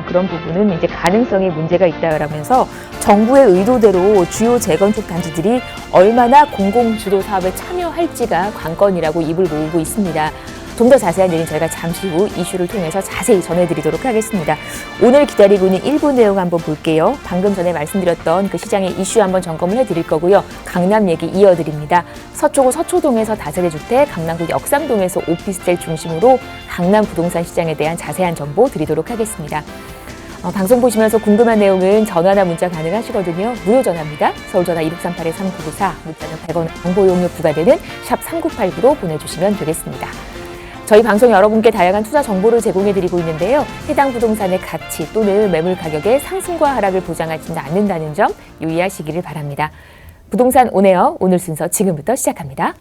그런 부분은 이제 가능성에 문제가 있다라면서 정부의 의도대로 주요 재건축 단지들이 얼마나 공공주도 사업에 참여할지가 관건이라고 입을 모으고 있습니다. 좀 더 자세한 내용 저희가 잠시 후 이슈를 통해서 자세히 전해드리도록 하겠습니다. 오늘 기다리고 있는 1부 내용 한번 볼게요. 방금 전에 말씀드렸던 그 시장의 이슈 한번 점검을 해드릴 거고요. 강남 얘기 이어드립니다. 서초구 서초동에서 다세대 주택, 강남구 역삼동에서 오피스텔 중심으로 강남 부동산 시장에 대한 자세한 정보 드리도록 하겠습니다. 방송 보시면서 궁금한 내용은 전화나 문자 가능하시거든요. 무료 전화입니다. 서울전화 1638-3994, 문자는 100원, 정보 이용료 부과되는 샵 3989로 보내주시면 되겠습니다. 저희 방송 여러분께 다양한 투자 정보를 제공해드리고 있는데요. 해당 부동산의 가치 또는 매물 가격의 상승과 하락을 보장하지는 않는다는 점 유의하시기를 바랍니다. 부동산 온에어 오늘 순서 지금부터 시작합니다.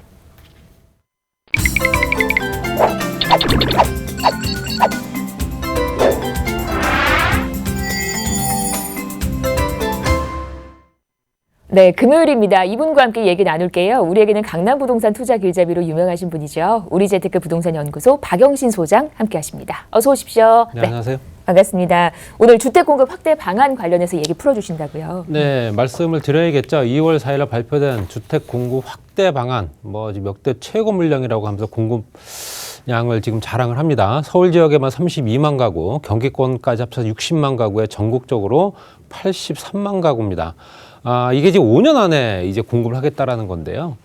네, 금요일입니다. 이분과 함께 얘기 나눌게요. 우리에게는 강남 부동산 투자 길잡이로 유명하신 분이죠. 우리재테크 부동산 연구소 박영신 소장 함께 하십니다. 어서 오십시오. 네, 안녕하세요. 반갑습니다. 오늘 주택 공급 확대 방안 관련해서 얘기 풀어주신다고요. 네, 말씀을 드려야겠죠. 2월 4일에 발표된 주택 공급 확대 방안, 역대 최고 물량이라고 하면서 공급량을 지금 자랑을 합니다. 서울 지역에만 32만 가구, 경기권까지 합쳐서 60만 가구에 전국적으로 83만 가구입니다. 이게 지금 5년 안에 이제 공급을 하겠다라는 건데요.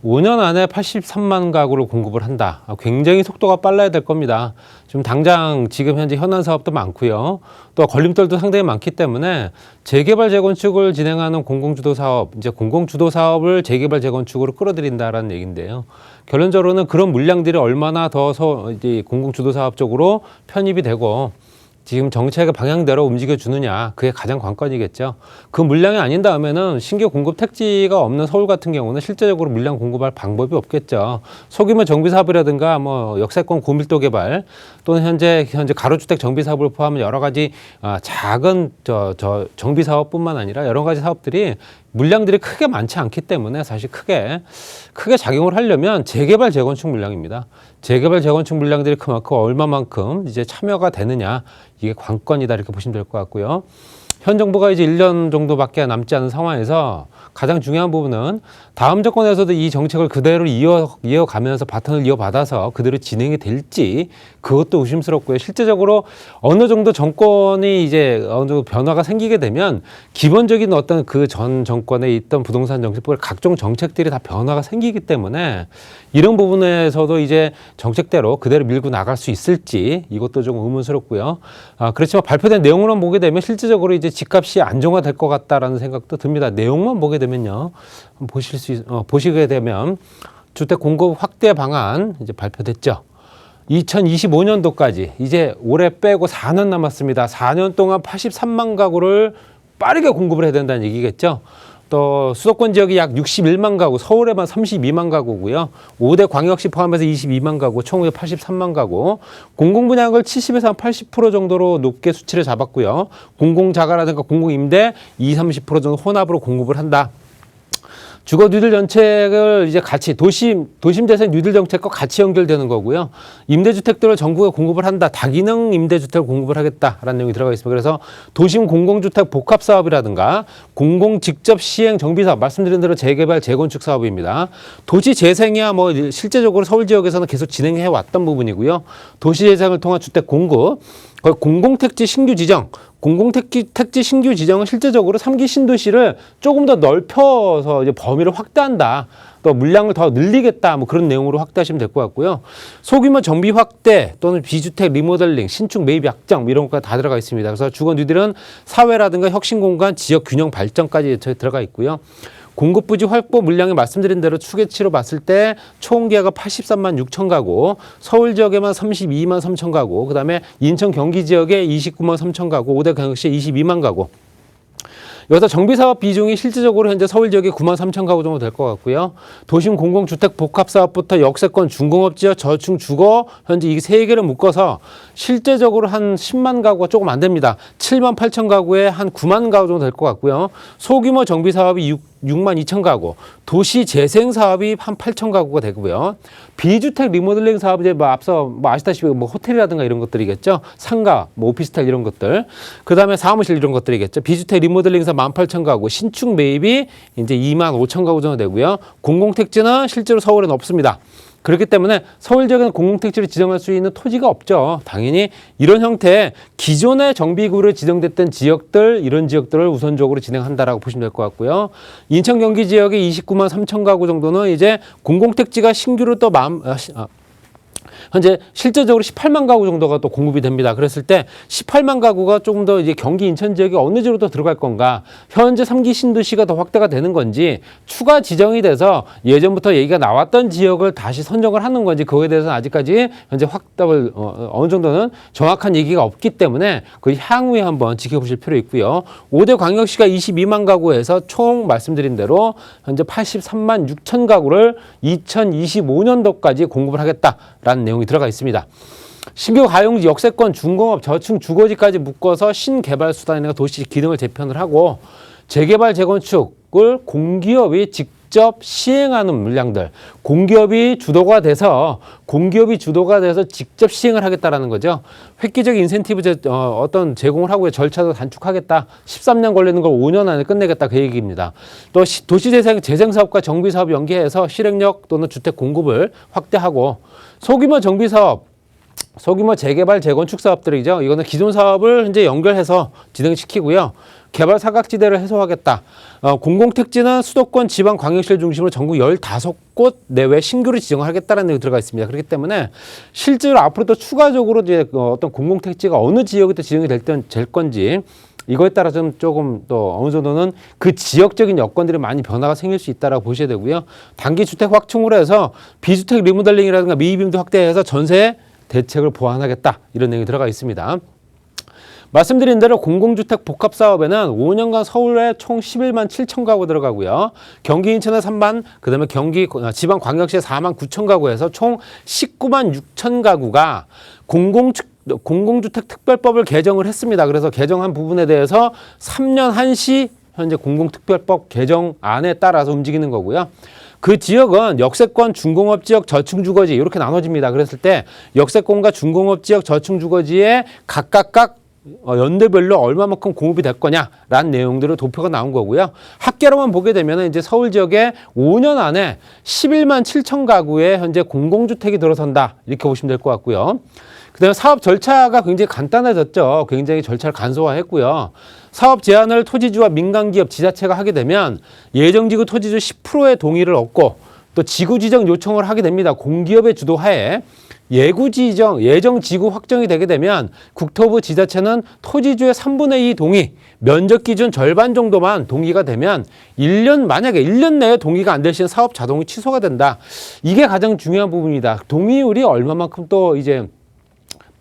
5년 안에 83만 가구를 공급을 한다. 굉장히 속도가 빨라야 될 겁니다. 지금 당장 지금 현재 현안 사업도 많고요. 또 걸림돌도 상당히 많기 때문에 재개발 재건축을 진행하는 공공주도 사업, 이제 공공주도 사업을 재개발 재건축으로 끌어들인다라는 얘기인데요. 결론적으로는 그런 물량들이 얼마나 더 이제 공공주도 사업 쪽으로 편입이 되고 지금 정책의 방향대로 움직여주느냐, 그게 가장 관건이겠죠. 그 물량이 아닌 다음에는 신규 공급 택지가 없는 서울 같은 경우는 실제적으로 물량 공급할 방법이 없겠죠. 소규모 정비사업이라든가 역세권 고밀도 개발 또는 현재 가로주택 정비사업을 포함한 여러 가지 작은 정비사업뿐만 아니라 여러 가지 사업들이 물량들이 크게 많지 않기 때문에 사실 크게 작용을 하려면 재개발 재건축 물량입니다. 재개발 재건축 물량들이 그만큼 얼마만큼 이제 참여가 되느냐, 이게 관건이다 이렇게 보시면 될 것 같고요. 현 정부가 이제 1년 정도밖에 남지 않은 상황에서 가장 중요한 부분은 다음 정권에서도 이 정책을 그대로 이어가면서 바톤을 이어받아서 그대로 진행이 될지, 그것도 의심스럽고요. 실제적으로 어느 정도 정권이 이제 어느 정도 변화가 생기게 되면 기본적인 어떤 그 전 정권에 있던 부동산 정책별 각종 정책들이 다 변화가 생기기 때문에 이런 부분에서도 이제 정책대로 그대로 밀고 나갈 수 있을지, 이것도 좀 의문스럽고요. 그렇지만 발표된 내용으로만 보게 되면 실제적으로 이제 집값이 안정화될 것 같다라는 생각도 듭니다. 내용만 보게 되면요, 보시게 되면 주택 공급 확대 방안 이제 발표됐죠. 2025년도까지 이제 올해 빼고 4년 남았습니다. 4년 동안 83만 가구를 빠르게 공급을 해야 된다는 얘기겠죠. 또 수도권 지역이 약 61만 가구, 서울에만 32만 가구고요. 5대 광역시 포함해서 22만 가구, 총 83만 가구. 공공분양을 70에서 80% 정도로 높게 수치를 잡았고요. 공공자가라든가 공공임대 20-30% 정도 혼합으로 공급을 한다. 주거 뉴딜 정책을 이제 같이 도심재생 뉴딜 정책과 같이 연결되는 거고요. 임대주택들을 전국에 공급을 한다. 다기능 임대주택을 공급을 하겠다라는 내용이 들어가 있습니다. 그래서 도심 공공주택 복합 사업이라든가 공공 직접 시행 정비 사업, 말씀드린 대로 재개발 재건축 사업입니다. 도시 재생이야 실제적으로 서울 지역에서는 계속 진행해 왔던 부분이고요. 도시 재생을 통한 주택 공급, 공공택지 신규 지정, 공공택지 신규 지정은 실제적으로 3기 신도시를 조금 더 넓혀서 이제 범위를 확대한다. 또 물량을 더 늘리겠다. 그런 내용으로 확대하시면 될 것 같고요. 소규모 정비 확대 또는 비주택 리모델링, 신축 매입 약정 이런 것까지 다 들어가 있습니다. 그래서 주거 뉴딜은 사회라든가 혁신 공간, 지역 균형 발전까지 들어가 있고요. 공급 부지 확보 물량이 말씀드린 대로 추계치로 봤을 때 총 기하가 83만 6천 가구, 서울 지역에만 32만 3천 가구, 그다음에 인천 경기 지역에 29만 3천 가구, 5대 광역시에 22만 가구. 여기서 정비사업 비중이 실질적으로 현재 서울 지역에 9만 3천 가구 정도 될 것 같고요. 도심 공공주택 복합사업부터 역세권 중공업지역 저층 주거 현재 이 세 개를 묶어서 실제적으로 한 10만 가구가 조금 안 됩니다. 7만 8천 가구에 한 9만 가구 정도 될 것 같고요. 소규모 정비사업이 6만 2천 가구, 도시 재생 사업이 한 8천 가구가 되고요. 비주택 리모델링 사업 이제 앞서 아시다시피 호텔이라든가 이런 것들이겠죠. 상가, 오피스텔 이런 것들. 그다음에 사무실 이런 것들이겠죠. 비주택 리모델링 사업 18,000 가구, 신축 매입이 이제 2만 5천 가구 정도 되고요. 공공택지는 실제로 서울에는 없습니다. 그렇기 때문에 서울 지역에는 공공택지를 지정할 수 있는 토지가 없죠. 당연히 이런 형태의 기존의 정비구를 지정됐던 지역들, 이런 지역들을 우선적으로 진행한다라고 보시면 될 것 같고요. 인천 경기 지역의 29만 3천 가구 정도는 이제 공공택지가 신규로 또 현재 실제적으로 18만 가구 정도가 또 공급이 됩니다. 그랬을 때 18만 가구가 조금 더 이제 경기 인천 지역에 어느 지역으로 더 들어갈 건가? 현재 3기 신도시가 더 확대가 되는 건지 추가 지정이 돼서 예전부터 얘기가 나왔던 지역을 다시 선정을 하는 건지 그거에 대해서는 아직까지 현재 확답을 어느 정도는 정확한 얘기가 없기 때문에 그 향후에 한번 지켜보실 필요 있고요. 5대 광역시가 22만 가구에서 총 말씀드린 대로 현재 83만 6천 가구를 2025년도까지 공급을 하겠다라는 내용이 들어가 있습니다. 신규 가용지, 역세권, 중공업, 저층, 주거지까지 묶어서 신개발 수단이나 도시 기능을 재편을 하고 재개발, 재건축을 공기업이 직접 시행하는 물량들, 공기업이 주도가 돼서 직접 시행을 하겠다라는 거죠. 획기적 인센티브 어떤 제공을 하고 절차도 단축하겠다. 13년 걸리는 걸 5년 안에 끝내겠다 그 얘기입니다. 또 도시재생 사업과 정비사업 연계해서 실행력 또는 주택 공급을 확대하고 소규모 정비사업, 소규모 재개발, 재건축 사업들이죠. 이거는 기존 사업을 현재 연결해서 진행시키고요. 개발 사각지대를 해소하겠다. 공공택지는 수도권 지방 광역시를 중심으로 전국 15곳 내외 신규로 지정하겠다는 내용이 들어가 있습니다. 그렇기 때문에 실제로 앞으로 또 추가적으로 이제 어떤 공공택지가 어느 지역에 또 지정이 될 건지 이거에 따라 좀 조금 또 어느 정도는 그 지역적인 여건들이 많이 변화가 생길 수 있다라고 보셔야 되고요. 단기 주택 확충으로 해서 비주택 리모델링이라든가 미입임도 확대해서 전세 대책을 보완하겠다. 이런 내용이 들어가 있습니다. 말씀드린 대로 공공주택 복합사업에는 5년간 서울에 총 11만 7천 가구 들어가고요. 경기 인천에 3만, 그 다음에 경기 지방광역시에 4만 9천 가구에서 총 19만 6천 가구가 공공주택 특별법을 개정을 했습니다. 그래서 개정한 부분에 대해서 3년 한시 현재 공공특별법 개정안에 따라서 움직이는 거고요. 그 지역은 역세권, 중공업지역, 저층주거지 이렇게 나눠집니다. 그랬을 때 역세권과 중공업지역, 저층주거지에 각각 연도별로 얼마만큼 공급이 될 거냐라는 내용들을 도표가 나온 거고요. 합계로만 보게 되면 이제 서울 지역에 5년 안에 11만 7천 가구의 현재 공공주택이 들어선다 이렇게 보시면 될 것 같고요. 그다음에 사업 절차가 굉장히 간단해졌죠. 굉장히 절차를 간소화했고요. 사업 제안을 토지주와 민간기업, 지자체가 하게 되면 예정지구 토지주 10%의 동의를 얻고 또 지구지정 요청을 하게 됩니다. 공기업의 주도하에 예정지구 확정이 되게 되면 국토부 지자체는 토지주의 3분의 2 동의, 면적 기준 절반 정도만 동의가 되면 만약에 1년 내에 동의가 안 되시는 사업 자동이 취소가 된다. 이게 가장 중요한 부분이다. 동의율이 얼마만큼 또 이제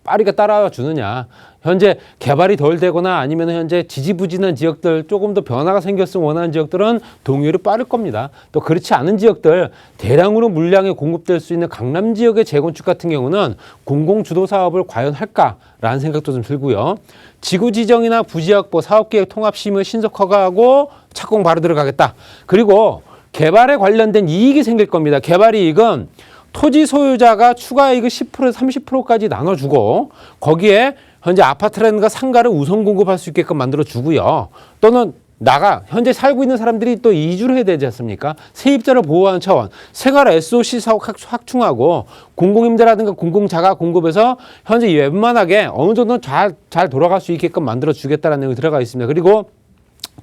빠르게 따라와 주느냐. 현재 개발이 덜 되거나 아니면 현재 지지부진한 지역들 조금 더 변화가 생겼으면 원하는 지역들은 동의율이 빠를 겁니다. 또 그렇지 않은 지역들 대량으로 물량이 공급될 수 있는 강남 지역의 재건축 같은 경우는 공공주도 사업을 과연 할까라는 생각도 좀 들고요. 지구지정이나 부지확보, 사업계획 통합심의 신속 허가하고 착공 바로 들어가겠다. 그리고 개발에 관련된 이익이 생길 겁니다. 개발 이익은 토지 소유자가 추가 이익을 10%에서 30%까지 나눠주고 거기에 현재 아파트라든가 상가를 우선 공급할 수 있게끔 만들어주고요. 또는 현재 살고 있는 사람들이 또 이주를 해야 되지 않습니까? 세입자를 보호하는 차원, 생활 SOC 사업 확충하고 공공임대라든가 공공자가 공급해서 현재 웬만하게 어느 정도 잘 돌아갈 수 있게끔 만들어주겠다는 내용이 들어가 있습니다. 그리고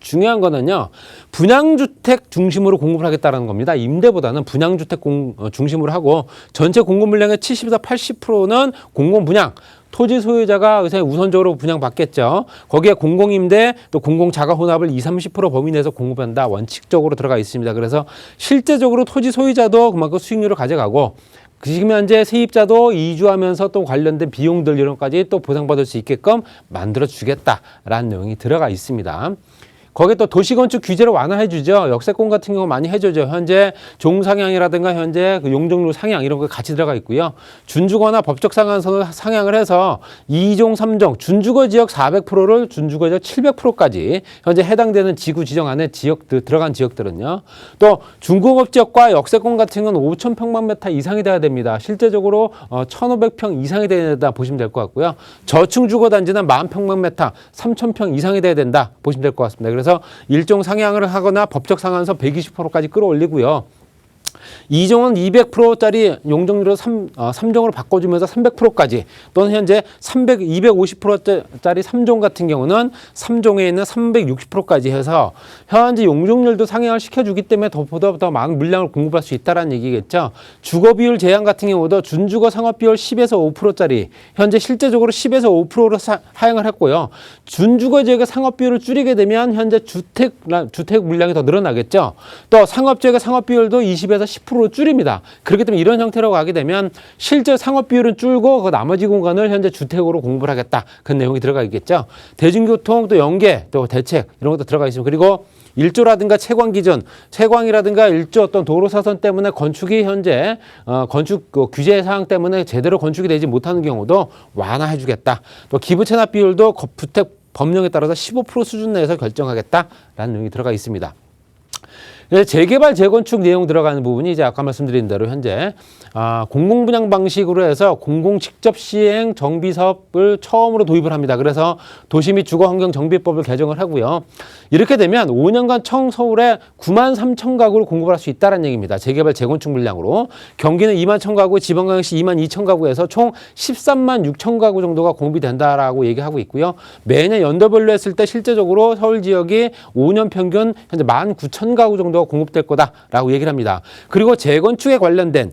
중요한 거는요, 분양주택 중심으로 공급을 하겠다는 겁니다. 임대보다는 분양주택 중심으로 하고 전체 공급 물량의 70에서 80%는 공공분양, 토지 소유자가 우선적으로 분양받겠죠. 거기에 공공임대 또 공공자가 혼합을 20-30% 범위 내에서 공급한다 원칙적으로 들어가 있습니다. 그래서 실제적으로 토지 소유자도 그만큼 수익률을 가져가고 지금 현재 세입자도 이주하면서 또 관련된 비용들 이런 것까지 또 보상받을 수 있게끔 만들어주겠다라는 내용이 들어가 있습니다. 거기에 또 도시건축 규제를 완화해주죠. 역세권 같은 경우 많이 해주죠. 현재 종상향이라든가 현재 그 용적률 상향 이런 거 같이 들어가 있고요. 준주거나 법적 상한선을 상향을 해서 2종, 3종, 준주거 지역 400%를 준주거 지역 700%까지 현재 해당되는 지구 지정 안에 지역들 들어간 지역들은요. 또 중공업 지역과 역세권 같은 건 5,000평방미터 이상이 돼야 됩니다. 실제적으로 1,500평 이상이 돼야 된다 보시면 될 것 같고요. 저층 주거 단지는 10,000평방미터, 3,000평 이상이 돼야 된다 보시면 될 것 같습니다. 그래서 일종 상향을 하거나 법적 상한선 120%까지 끌어올리고요. 2종은 200%짜리 용적률을 3종으로 바꿔주면서 300%까지 또는 현재 250%짜리 3종 같은 경우는 3종에 있는 360%까지 해서 현재 용적률도 상향을 시켜주기 때문에 보다 더 많은 물량을 공급할 수 있다는 얘기겠죠. 주거비율 제한 같은 경우도 준주거 상업비율 10에서 5%짜리 현재 실제적으로 10에서 5%로 하향을 했고요. 준주거 지역의 상업비율을 줄이게 되면 현재 주택 물량이 더 늘어나겠죠. 또 상업지역의 상업비율도 20에서 10%로 줄입니다. 그렇기 때문에 이런 형태로 가게 되면 실제 상업 비율은 줄고 그 나머지 공간을 현재 주택으로 공부를 하겠다. 그런 내용이 들어가 있겠죠. 대중교통 또 연계 또 대책 이런 것도 들어가 있습니다. 그리고 일조라든가 채광 기준, 채광이라든가 일조 어떤 도로 사선 때문에 건축이 현재 건축 규제 사항 때문에 제대로 건축이 되지 못하는 경우도 완화해 주겠다. 또 기부 체납 비율도 주택 법령에 따라서 15% 수준 내에서 결정하겠다라는 내용이 들어가 있습니다. 재개발 재건축 내용 들어가는 부분이 이제 아까 말씀드린 대로 현재 공공분양 방식으로 해서 공공 직접 시행 정비 사업을 처음으로 도입을 합니다. 그래서 도시 및 주거환경 정비법을 개정을 하고요. 이렇게 되면 5년간 총 서울에 93,000 가구를 공급할 수 있다는 얘기입니다. 재개발 재건축 물량으로 경기는 21,000 가구, 지방광역시 22,000 가구에서 총 136,000 가구 정도가 공급이 된다라고 얘기하고 있고요. 매년 연도별로 했을 때 실제적으로 서울 지역이 5년 평균 현재 19,000 가구 정도 공급될 거다라고 얘기를 합니다. 그리고 재건축에 관련된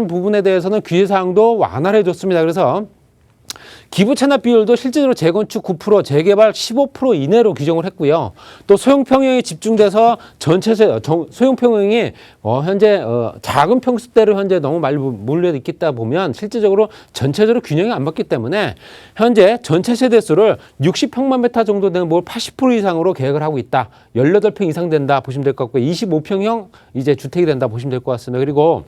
부분에 대해서는 규제 사항도 완화를 해줬습니다. 그래서 기부 체납 비율도 실제로 재건축 9%, 재개발 15% 이내로 규정을 했고요. 또 소형 평형이 집중돼서 전체 소형 평형이 현재 작은 평수대로 현재 너무 많이 몰려 있다 보면 실제적으로 전체적으로 균형이 안 맞기 때문에 현재 전체 세대수를 60평방미터 정도 되는 뭘 80% 이상으로 계획을 하고 있다. 18평 이상 된다 보시면 될 것 같고 25평형 이제 주택이 된다 보시면 될 것 같습니다. 그리고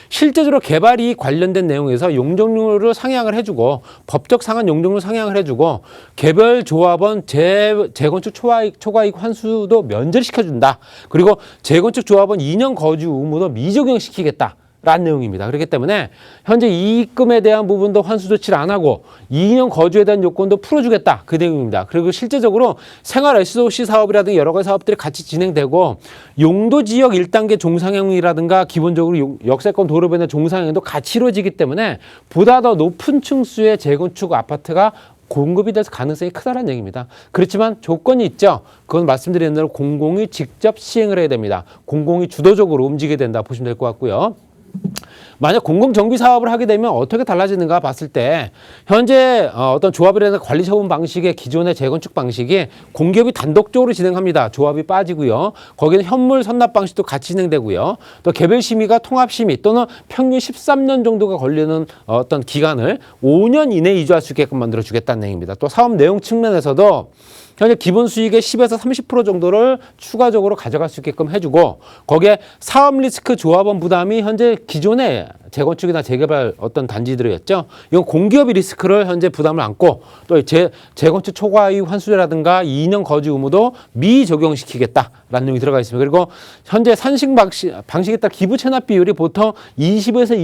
실제적으로 개발이 관련된 내용에서 용적률을 상향을 해주고 법적 상한 용적률 상향을 해주고 개별 조합원 재건축 초과이익 환수도 면제를 시켜준다. 그리고 재건축 조합원 2년 거주 의무도 미적용시키겠다. 라는 내용입니다. 그렇기 때문에 현재 이익금에 대한 부분도 환수 조치를 안 하고 2년 거주에 대한 요건도 풀어주겠다. 그 내용입니다. 그리고 실제적으로 생활 SOC 사업이라든가 여러 가지 사업들이 같이 진행되고 용도지역 1단계 종상향이라든가 기본적으로 역세권 도로변의 종상향도 같이 이루어지기 때문에 보다 더 높은 층수의 재건축 아파트가 공급이 될 가능성이 크다는 얘기입니다. 그렇지만 조건이 있죠. 그건 말씀드린 대로 공공이 직접 시행을 해야 됩니다. 공공이 주도적으로 움직여야 된다 보시면 될 것 같고요. 만약 공공정비 사업을 하게 되면 어떻게 달라지는가 봤을 때 현재 어떤 조합이라는 관리 처분 방식의 기존의 재건축 방식이 공기업이 단독적으로 진행합니다. 조합이 빠지고요. 거기는 현물 선납 방식도 같이 진행되고요. 또 개별 심의가 통합 심의 또는 평균 13년 정도가 걸리는 어떤 기간을 5년 이내에 이주할 수 있게끔 만들어 주겠다는 얘기입니다. 또 사업 내용 측면에서도 현재 기본 수익의 10에서 30% 정도를 추가적으로 가져갈 수 있게끔 해주고 거기에 사업 리스크 조합원 부담이 현재 기존의 재건축이나 재개발 어떤 단지들이었죠. 이건 공기업이 리스크를 현재 부담을 안고 또 재건축 초과이익 환수제라든가 2년 거주 의무도 미적용시키겠다라는 내용이 들어가 있습니다. 그리고 현재 산식 방식에 따라 기부 체납 비율이 보통 20에서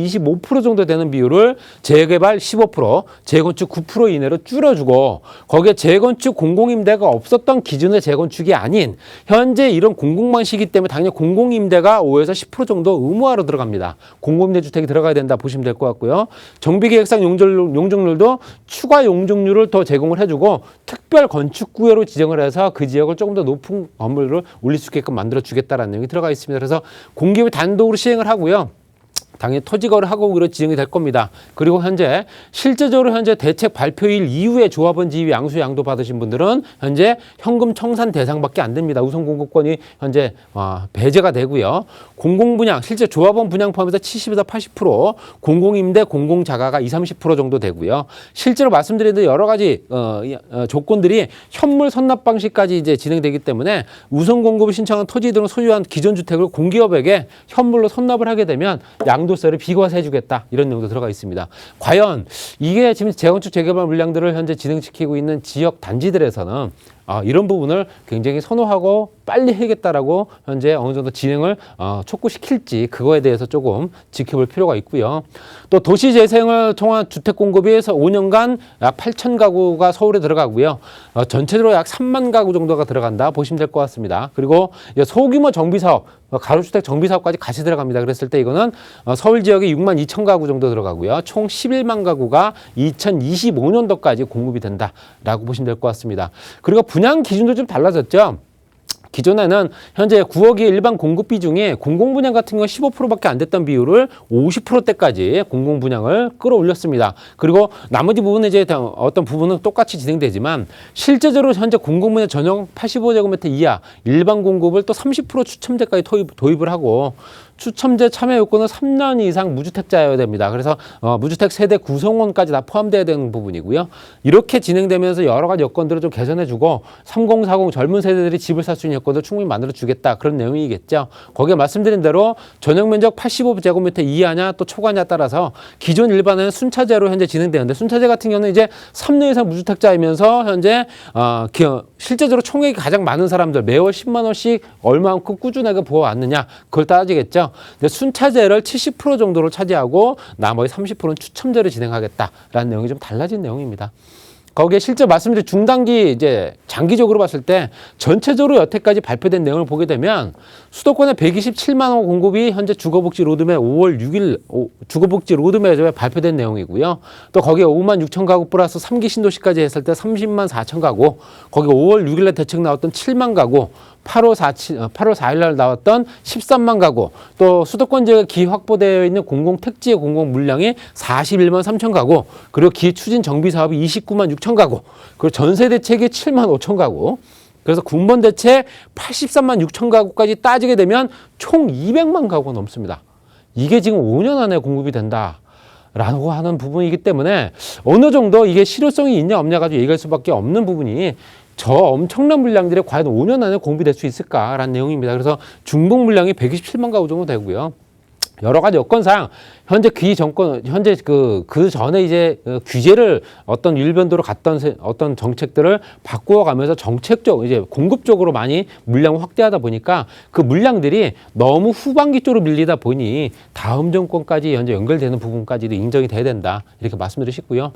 25% 정도 되는 비율을 재개발 15%, 재건축 9% 이내로 줄여주고 거기에 재건축 공공임대가 없었던 기존의 재건축이 아닌 현재 이런 공공방식이기 때문에 당연히 공공임대가 5에서 10% 정도 의무화로 들어갑니다. 공공임대 주택이 들어가야 된다 보시면 될 것 같고요. 정비계획상 용적률도 추가 용적률을 더 제공을 해주고 특별 건축구역으로 지정을 해서 그 지역을 조금 더 높은 건물을 올릴 수 있게끔 만들어 주겠다라는 내용이 들어가 있습니다. 그래서 공기업이 단독으로 시행을 하고요. 당연히 토지거래하고로 지정이 될 겁니다. 그리고 실제적으로 현재 대책 발표일 이후에 조합원 지위 양수 양도 받으신 분들은 현재 현금 청산 대상밖에 안 됩니다. 우선 공급권이 현재 배제가 되고요. 공공분양, 실제 조합원 분양 포함해서 70에서 80%, 공공임대, 공공자가가 20, 30% 정도 되고요. 실제로 말씀드린 여러 가지 조건들이 현물 선납 방식까지 이제 진행되기 때문에 우선 공급을 신청한 토지 등을 소유한 기존 주택을 공기업에게 현물로 선납을 하게 되면 양도세를 비과세해 주겠다, 이런 내용도 들어가 있습니다. 과연 이게 지금 재건축 재개발 물량들을 현재 진행시키고 있는 지역 단지들에서는 이런 부분을 굉장히 선호하고 빨리 해야겠다라고 현재 어느 정도 진행을 촉구시킬지, 그거에 대해서 조금 지켜볼 필요가 있고요. 또 도시 재생을 통한 주택 공급이 5년간 약 8천 가구가 서울에 들어가고요. 전체적으로 약 3만 가구 정도가 들어간다 보시면 될 것 같습니다. 그리고 소규모 정비 사업, 가로주택 정비 사업까지 같이 들어갑니다. 그랬을 때 이거는 서울 지역에 6만 2천 가구 정도 들어가고요. 총 11만 가구가 2025년도까지 공급이 된다라고 보시면 될 것 같습니다. 그리고 분양 기준도 좀 달라졌죠. 기존에는 현재 9억의 일반 공급 비중이 공공분양 같은 경우 15%밖에 안 됐던 비율을 50%대까지 공공분양을 끌어올렸습니다. 그리고 나머지 부분은 이제 어떤 부분은 똑같이 진행되지만 실제적으로 현재 공공분양 전용 85제곱미터 이하 일반 공급을 또 30% 추첨제까지 도입을 하고, 추첨제 참여 요건은 3년 이상 무주택자여야 됩니다. 그래서 무주택 세대 구성원까지 다 포함되어야 되는 부분이고요. 이렇게 진행되면서 여러 가지 여건들을 좀 개선해주고 3040 젊은 세대들이 집을 살 수 있는 여건도 충분히 만들어주겠다, 그런 내용이겠죠. 거기에 말씀드린 대로 전용 면적 85제곱미터 이하냐 또 초과냐에 따라서 기존 일반은 순차제로 현재 진행되는데, 순차제 같은 경우는 이제 3년 이상 무주택자이면서 현재 실제적으로 총액이 가장 많은 사람들, 매월 10만 원씩 얼마만큼 꾸준하게 부어왔느냐, 그걸 따지겠죠. 근데 순차제를 70% 정도로 차지하고 나머지 30%는 추첨제를 진행하겠다라는 내용이 좀 달라진 내용입니다. 거기에 실제 말씀드린 중단기, 이제 장기적으로 봤을 때 전체적으로 여태까지 발표된 내용을 보게 되면 수도권에 127만 원 공급이 현재 주거복지 로드맵 5월 6일 주거복지 로드맵에 발표된 내용이고요. 또 거기에 5만 6천 가구 플러스 3기 신도시까지 했을 때 30만 4천 가구, 거기 5월 6일에 대책 나왔던 7만 가구, 8월 4일 날 나왔던 13만 가구, 또 수도권 지역에 기 확보되어 있는 공공택지의 공공 물량이 41만 3천 가구, 그리고 기 추진 정비 사업이 29만 6천 가구, 그리고 전세 대책이 7만 5천 가구, 그래서 군번 대책 83만 6천 가구까지 따지게 되면 총 200만 가구가 넘습니다. 이게 지금 5년 안에 공급이 된다라고 하는 부분이기 때문에 어느 정도 이게 실효성이 있냐 없냐 가지고 얘기할 수밖에 없는 부분이, 저 엄청난 물량들이 과연 5년 안에 공급이 될 수 있을까라는 내용입니다. 그래서 중복 물량이 127만 가구 정도 되고요. 여러 가지 여건상 현재 현재 그 전에 이제 규제를 어떤 일변도로 갔던 어떤 정책들을 바꾸어 가면서 정책적, 이제 공급적으로 많이 물량을 확대하다 보니까 그 물량들이 너무 후반기 쪽으로 밀리다 보니 다음 정권까지 현재 연결되는 부분까지도 인정이 돼야 된다, 이렇게 말씀드리고 싶고요.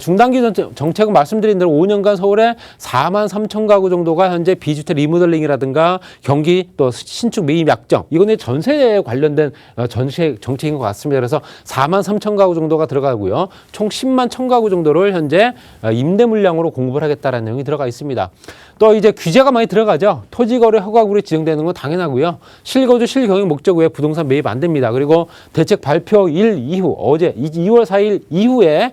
중단기 정책은 말씀드린 대로 5년간 서울에 4만 3천 가구 정도가 현재 비주택 리모델링이라든가 경기 또 신축 매입 약정, 이거는 전세에 관련된 정책인 것 같습니다. 그래서 4만 3천 가구 정도가 들어가고요. 총 10만 1천 가구 정도를 현재 임대 물량으로 공급을 하겠다는 내용이 들어가 있습니다. 또 이제 규제가 많이 들어가죠. 토지거래 허가구로 지정되는 건 당연하고요. 실거주 실경영 목적 외에 부동산 매입 안 됩니다. 그리고 대책 발표일 이후, 어제 2월 4일 이후에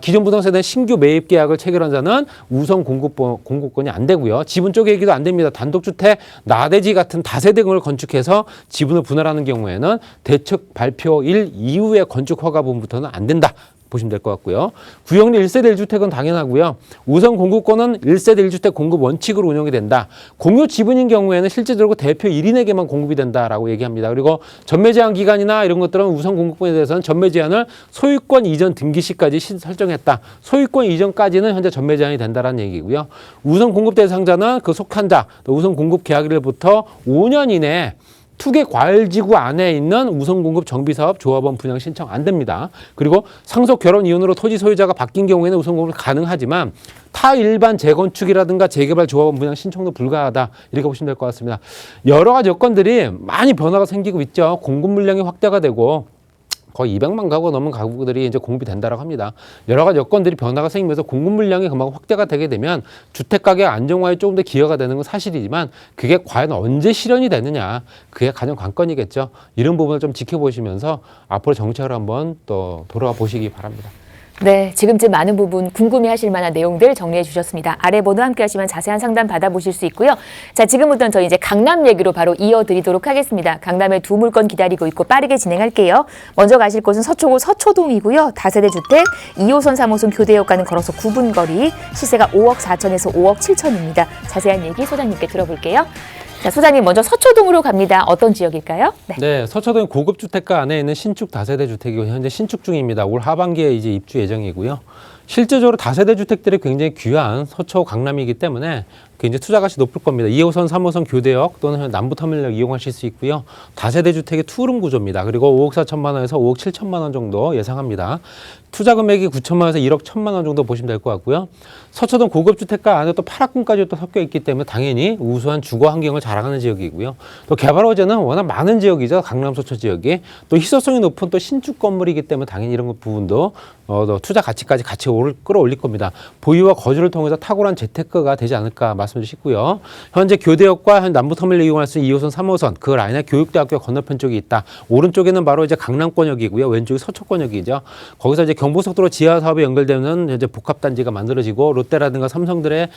기존 부동산에 대한 신규 매입 계약을 체결한 자는 우선 공급권이 안 되고요. 지분 쪼개 얘기도 안 됩니다. 단독주택, 나대지 같은 다세대금을 건축해서 지분을 분할하는 경우에는 대책 발표일 이후에 건축 허가분부터는 안 된다 보시면 될 것 같고요. 구형리 1세대 1주택은 당연하고요. 우선 공급권은 1세대 1주택 공급 원칙으로 운영이 된다. 공유 지분인 경우에는 실제적으로 대표 1인에게만 공급이 된다라고 얘기합니다. 그리고 전매 제한 기간이나 이런 것들은 우선 공급권에 대해서는 전매 제한을 소유권 이전 등기 시까지 설정했다. 소유권 이전까지는 현재 전매 제한이 된다라는 얘기고요. 우선 공급 대상자는 그 속한 자, 또 우선 공급 계약일부터 5년 이내에 투기 과열지구 안에 있는 우선공급 정비사업 조합원 분양 신청 안 됩니다. 그리고 상속 결혼 이혼으로 토지 소유자가 바뀐 경우에는 우선공급 가능하지만 타 일반 재건축이라든가 재개발 조합원 분양 신청도 불가하다, 이렇게 보시면 될 것 같습니다. 여러 가지 여건들이 많이 변화가 생기고 있죠. 공급 물량이 확대가 되고 거의 200만 가구가 넘는 가구들이 이제 공급이 된다고 합니다. 여러 가지 여건들이 변화가 생기면서 공급 물량이 그만큼 확대가 되게 되면 주택 가격 안정화에 조금 더 기여가 되는 건 사실이지만 그게 과연 언제 실현이 되느냐, 그게 가장 관건이겠죠. 이런 부분을 좀 지켜보시면서 앞으로 정책을 한번 또 돌아가 보시기 바랍니다. 네, 지금쯤 많은 부분 궁금해하실 만한 내용들 정리해 주셨습니다. 아래 번호 함께 하시면 자세한 상담 받아보실 수 있고요. 자, 지금부터는 저희 이제 강남 얘기로 바로 이어드리도록 하겠습니다. 강남에 두 물건 기다리고 있고 빠르게 진행할게요. 먼저 가실 곳은 서초구 서초동이고요. 다세대 주택 2호선 3호선 교대역과는 걸어서 9분 거리, 시세가 5억 4천에서 5억 7천입니다. 자세한 얘기 소장님께 들어볼게요. 자, 소장님 먼저 서초동으로 갑니다. 어떤 지역일까요? 네, 서초동 고급 주택가 안에 있는 신축 다세대 주택이고 현재 신축 중입니다. 올 하반기에 이제 입주 예정이고요. 실제적으로 다세대 주택들이 굉장히 귀한 서초 강남이기 때문에 이제 투자 가치 높을 겁니다. 2호선, 3호선 교대역 또는 남부터미널 이용하실 수 있고요. 다세대 주택의 투룸 구조입니다. 그리고 5억 4천만 원에서 5억 7천만 원 정도 예상합니다. 투자 금액이 9천만 원에서 1억 1천만 원 정도 보시면 될 것 같고요. 서초동 고급 주택가 안에 또 8학군까지 또 섞여 있기 때문에 당연히 우수한 주거 환경을 자랑하는 지역이고요. 또 개발 호재는 워낙 많은 지역이죠. 강남 서초 지역이. 또 희소성이 높은 또 신축 건물이기 때문에 당연히 이런 부분도 또 투자 가치까지 같이 끌어올릴 겁니다. 보유와 거주를 통해서 탁월한 재테크가 되지 않을까 말씀드리고요. 현재 교대역과 남부터미널 이용할 수 있는 2호선, 3호선 그 라인에 교육대학교 건너편 쪽이 있다. 오른쪽에는 바로 이제 강남권역이고요. 왼쪽이 서초권역이죠. 거기서 이제 경부속도로 지하 사업에 연결되는 이제 복합단지가 만들어지고 롯데라든가 삼성들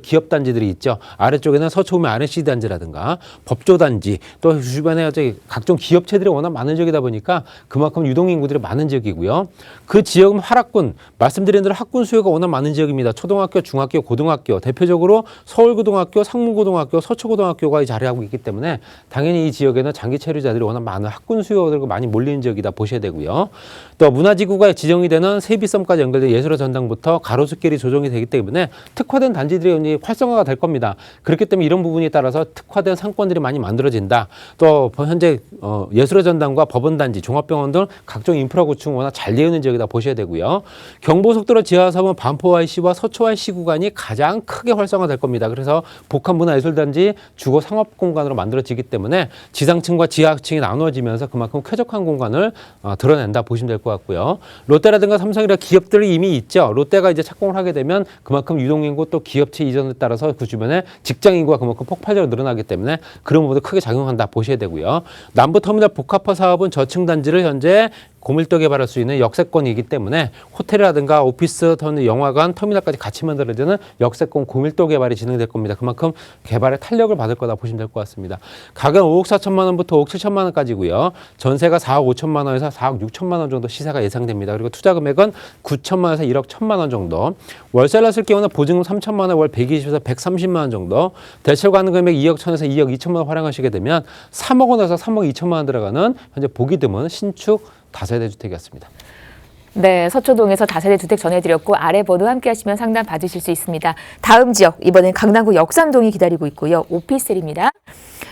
기업 단지들이 있죠. 아래쪽에는 서초구의 RNC 단지라든가 법조단지 또 주변에 이제 각종 기업체들이 워낙 많은 지역이다 보니까 그만큼 유동인구들이 많은 지역이고요. 그 지역은 활학군, 말씀드린 대로 학군 수요가 워낙 많은 지역입니다. 초등학교, 중학교, 고등학교, 대표적으로 서울고등학교, 상문고등학교, 서초고등학교가 자리하고 있기 때문에 당연히 이 지역에는 장기 체류자들이 워낙 많은 학군 수요들과 많이 몰리는 지역이다 보셔야 되고요. 또 문화지구가 지정이 되는 세비섬까지 연결된 예술의 전당부터 가로수길이 조정이 되기 때문에 특화된 단지들이 활성화가 될 겁니다. 그렇기 때문에 이런 부분에 따라서 특화된 상권들이 많이 만들어진다. 또 현재 예술의 전당과 법원단지, 종합병원 등 각종 인프라 구축 워낙 잘 되어 있는 지역이다 보셔야 되고요. 경부속도로 지하사업은 반포YC와 서초YC 구간이 가장 크게 활성화될 겁니다. 그래서 복합문화예술단지 주거 상업공간으로 만들어지기 때문에 지상층과 지하층이 나누어지면서 그만큼 쾌적한 공간을 드러낸다 보시면 될 것 같고요. 롯데라든가 삼성이라 기업들이 이미 있죠. 롯데가 이제 착공을 하게 되면 그만큼 유동인구 또 기업체 이전에 따라서 그 주변에 직장인구가 그만큼 폭발적으로 늘어나기 때문에 그런 부분도 크게 작용한다 보셔야 되고요. 남부터미널 복합화 사업은 저층 단지를 현재 고밀도 개발할 수 있는 역세권이기 때문에 호텔이라든가 오피스, 영화관, 터미널까지 같이 만들어지는 역세권 고밀도 개발이 진행될 겁니다. 그만큼 개발에 탄력을 받을 거다 보시면 될 것 같습니다. 가격은 5억 4천만 원부터 5억 7천만 원까지고요. 전세가 4억 5천만 원에서 4억 6천만 원 정도 시세가 예상됩니다. 그리고 투자 금액은 9천만 원에서 1억 1천만 원 정도. 월세를 했을 경우는 보증금 3천만 원, 월 120에서 130만 원 정도. 대출 가능 금액 2억 1천에서 2억 2천만 원 활용하시게 되면 3억 원에서 3억 2천만 원 들어가는 현재 보기 드문 신축 다세대 주택이었습니다. 네, 서초동에서 다세대 주택 전해드렸고 아래 번호 함께 하시면 상담 받으실 수 있습니다. 다음 지역, 이번엔 강남구 역삼동이 기다리고 있고요. 오피스텔입니다.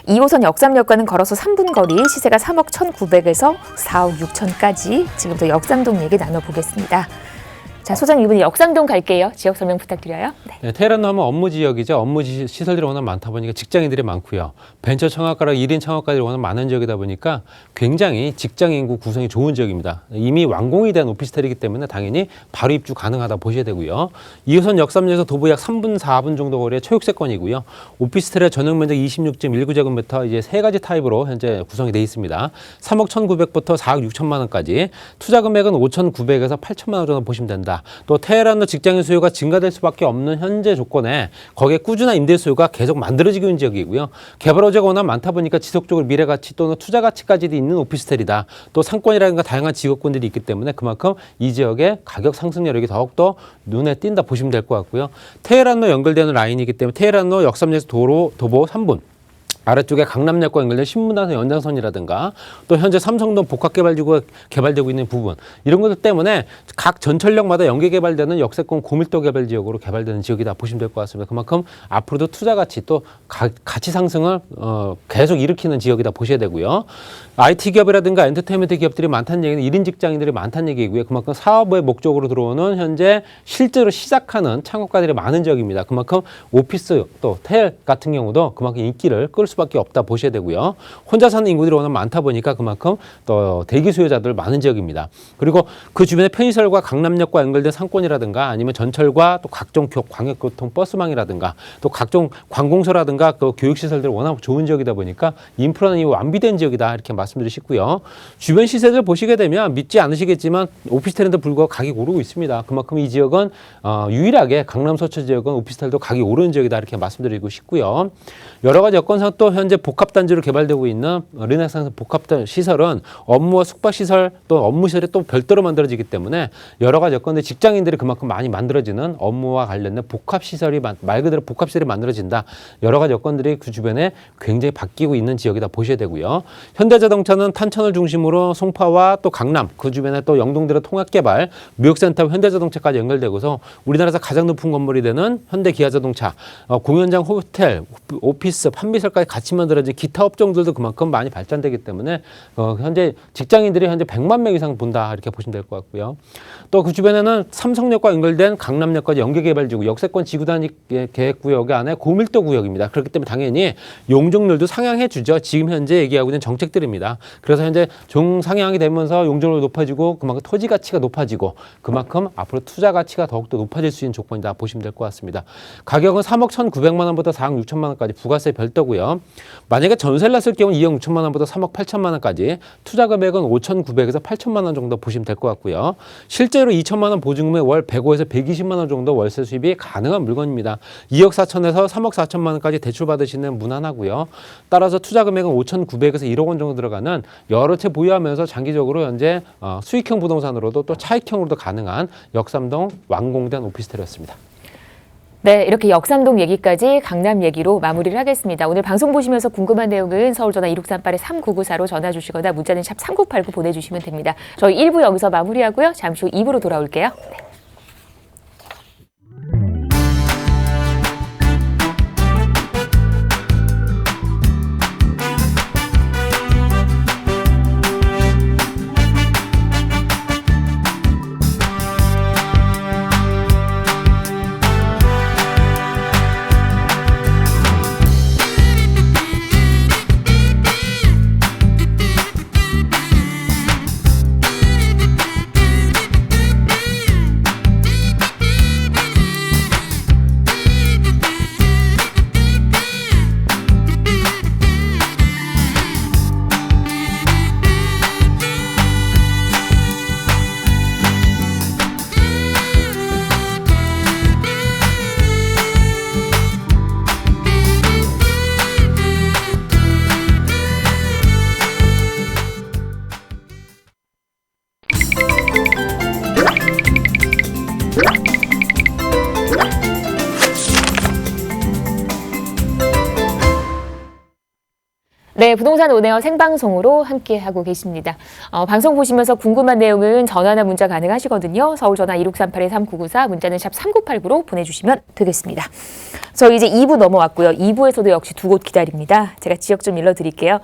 2호선 역삼역과는 걸어서 3분 거리, 시세가 3억 1,900에서 4억 6천까지. 지금부터 역삼동 얘기 나눠보겠습니다. 자, 소장님 이번에 역삼동 갈게요. 지역 설명 부탁드려요. 네, 테헤란로 하면 업무 지역이죠. 업무 시설들이 워낙 많다 보니까 직장인들이 많고요. 벤처 창업가랑 1인 창업가들이 워낙 많은 지역이다 보니까 굉장히 직장 인구 구성이 좋은 지역입니다. 이미 완공이 된 오피스텔이기 때문에 당연히 바로 입주 가능하다 보셔야 되고요. 2호선 역삼역에서 도보 약 3분, 4분 정도 거리의 초역세권이고요. 오피스텔의 전용 면적 26.19제곱미터 이제 세 가지 타입으로 현재 구성이 되어 있습니다. 3억 1,900부터 4억 6천만 원까지. 투자 금액은 5,900에서 8천만 원 정도 보시면 된다. 또 테헤란로 직장인 수요가 증가될 수밖에 없는 현재 조건에 거기에 꾸준한 임대 수요가 계속 만들어지고 있는 지역이고요. 개발 호재가 워낙 많다 보니까 지속적으로 미래 가치 또는 투자 가치까지도 있는 오피스텔이다. 또 상권이라든가 다양한 지역군들이 있기 때문에 그만큼 이 지역의 가격 상승 여력이 더욱더 눈에 띈다 보시면 될 것 같고요. 테헤란로 연결되는 라인이기 때문에 테헤란로 역삼역에서 도보 3분. 아래쪽에 강남역과 연결된 신문단선 연장선이라든가 또 현재 삼성동 복합개발지구가 개발되고 있는 부분 이런 것들 때문에 각 전철역마다 연계 개발되는 역세권 고밀도 개발 지역으로 개발되는 지역이다 보시면 될 것 같습니다. 그만큼 앞으로도 투자 가치 또 가치 상승을 계속 일으키는 지역이다 보셔야 되고요. IT 기업이라든가 엔터테인먼트 기업들이 많다는 얘기는 1인 직장인들이 많다는 얘기고요. 그만큼 사업의 목적으로 들어오는 현재 실제로 시작하는 창업가들이 많은 지역입니다. 그만큼 오피스 또 텔 같은 경우도 그만큼 인기를 끌 수밖에 없다 보셔야 되고요. 혼자 사는 인구들이 워낙 많다 보니까 그만큼 또 대기 수요자들 많은 지역입니다. 그리고 그 주변에 편의시설과 강남역과 연결된 상권이라든가 아니면 전철과 또 각종 광역교통 버스망이라든가 또 각종 관공서라든가 그 교육시설들이 워낙 좋은 지역이다 보니까 인프라는 완비된 지역이다 이렇게 말씀드리고 싶고요. 주변 시세들 보시게 되면 믿지 않으시겠지만 오피스텔인데 불구하고 가격이 오르고 있습니다. 그만큼 이 지역은 유일하게 강남 서초 지역은 오피스텔도 가격이 오르는 지역이다 이렇게 말씀드리고 싶고요. 여러 가지 여건상 또 현재 복합단지로 개발되고 있는 르네상스 복합시설은 업무와 숙박시설 또 업무시설이 또 별도로 만들어지기 때문에 여러 가지 여건들 직장인들이 그만큼 많이 만들어지는 업무와 관련된 복합시설이 말 그대로 복합시설이 만들어진다. 여러 가지 여건들이 그 주변에 굉장히 바뀌고 있는 지역이다 보셔야 되고요. 현대자동차는 탄천을 중심으로 송파와 또 강남 그 주변에 또 영동대로 통합개발 무역센터와 현대자동차까지 연결되고서 우리나라에서 가장 높은 건물이 되는 현대기아자동차 공연장 호텔 오피스 판비설까지 같이 만들어진 기타 업종들도 그만큼 많이 발전되기 때문에 현재 직장인들이 현재 100만 명 이상 본다 이렇게 보시면 될 것 같고요. 또 그 주변에는 삼성역과 연결된 강남역까지 연계개발지구 역세권 지구단위 계획구역 안에 고밀도 구역입니다. 그렇기 때문에 당연히 용적률도 상향해 주죠. 지금 현재 얘기하고 있는 정책들입니다. 그래서 현재 종상향이 되면서 용적률이 높아지고 그만큼 토지 가치가 높아지고 그만큼 앞으로 투자 가치가 더욱더 높아질 수 있는 조건이다 보시면 될 것 같습니다. 가격은 3억 1,900만 원부터 4억 6천만 원까지 부가세 별도고요. 만약에 전세를 냈을 경우 2억 6천만 원부터 3억 8천만 원까지 투자 금액은 5,900에서 8천만 원 정도 보시면 될 것 같고요. 실제로 2천만 원 보증금에 월 105에서 120만 원 정도 월세 수입이 가능한 물건입니다. 2억 4천에서 3억 4천만 원까지 대출 받으시는 무난하고요. 따라서 투자 금액은 5,900에서 1억 원 정도 들어가는 여러 채 보유하면서 장기적으로 현재 수익형 부동산으로도 또 차익형으로도 가능한 역삼동 완공된 오피스텔이었습니다. 네, 이렇게 역삼동 얘기까지 강남 얘기로 마무리를 하겠습니다. 오늘 방송 보시면서 궁금한 내용은 서울전화 1638-3994로 전화 주시거나 문자는 샵 3989 보내주시면 됩니다. 저희 1부 여기서 마무리하고요. 잠시 후 2부로 돌아올게요. 네. 네, 부동산 온에어 생방송으로 함께하고 계십니다. 방송 보시면서 궁금한 내용은 전화나 문자 가능하시거든요. 서울 전화 1638-3994, 문자는 샵 3989로 보내주시면 되겠습니다. 저희 이제 2부 넘어왔고요. 2부에서도 역시 두 곳 기다립니다. 제가 지역 좀 일러드릴게요.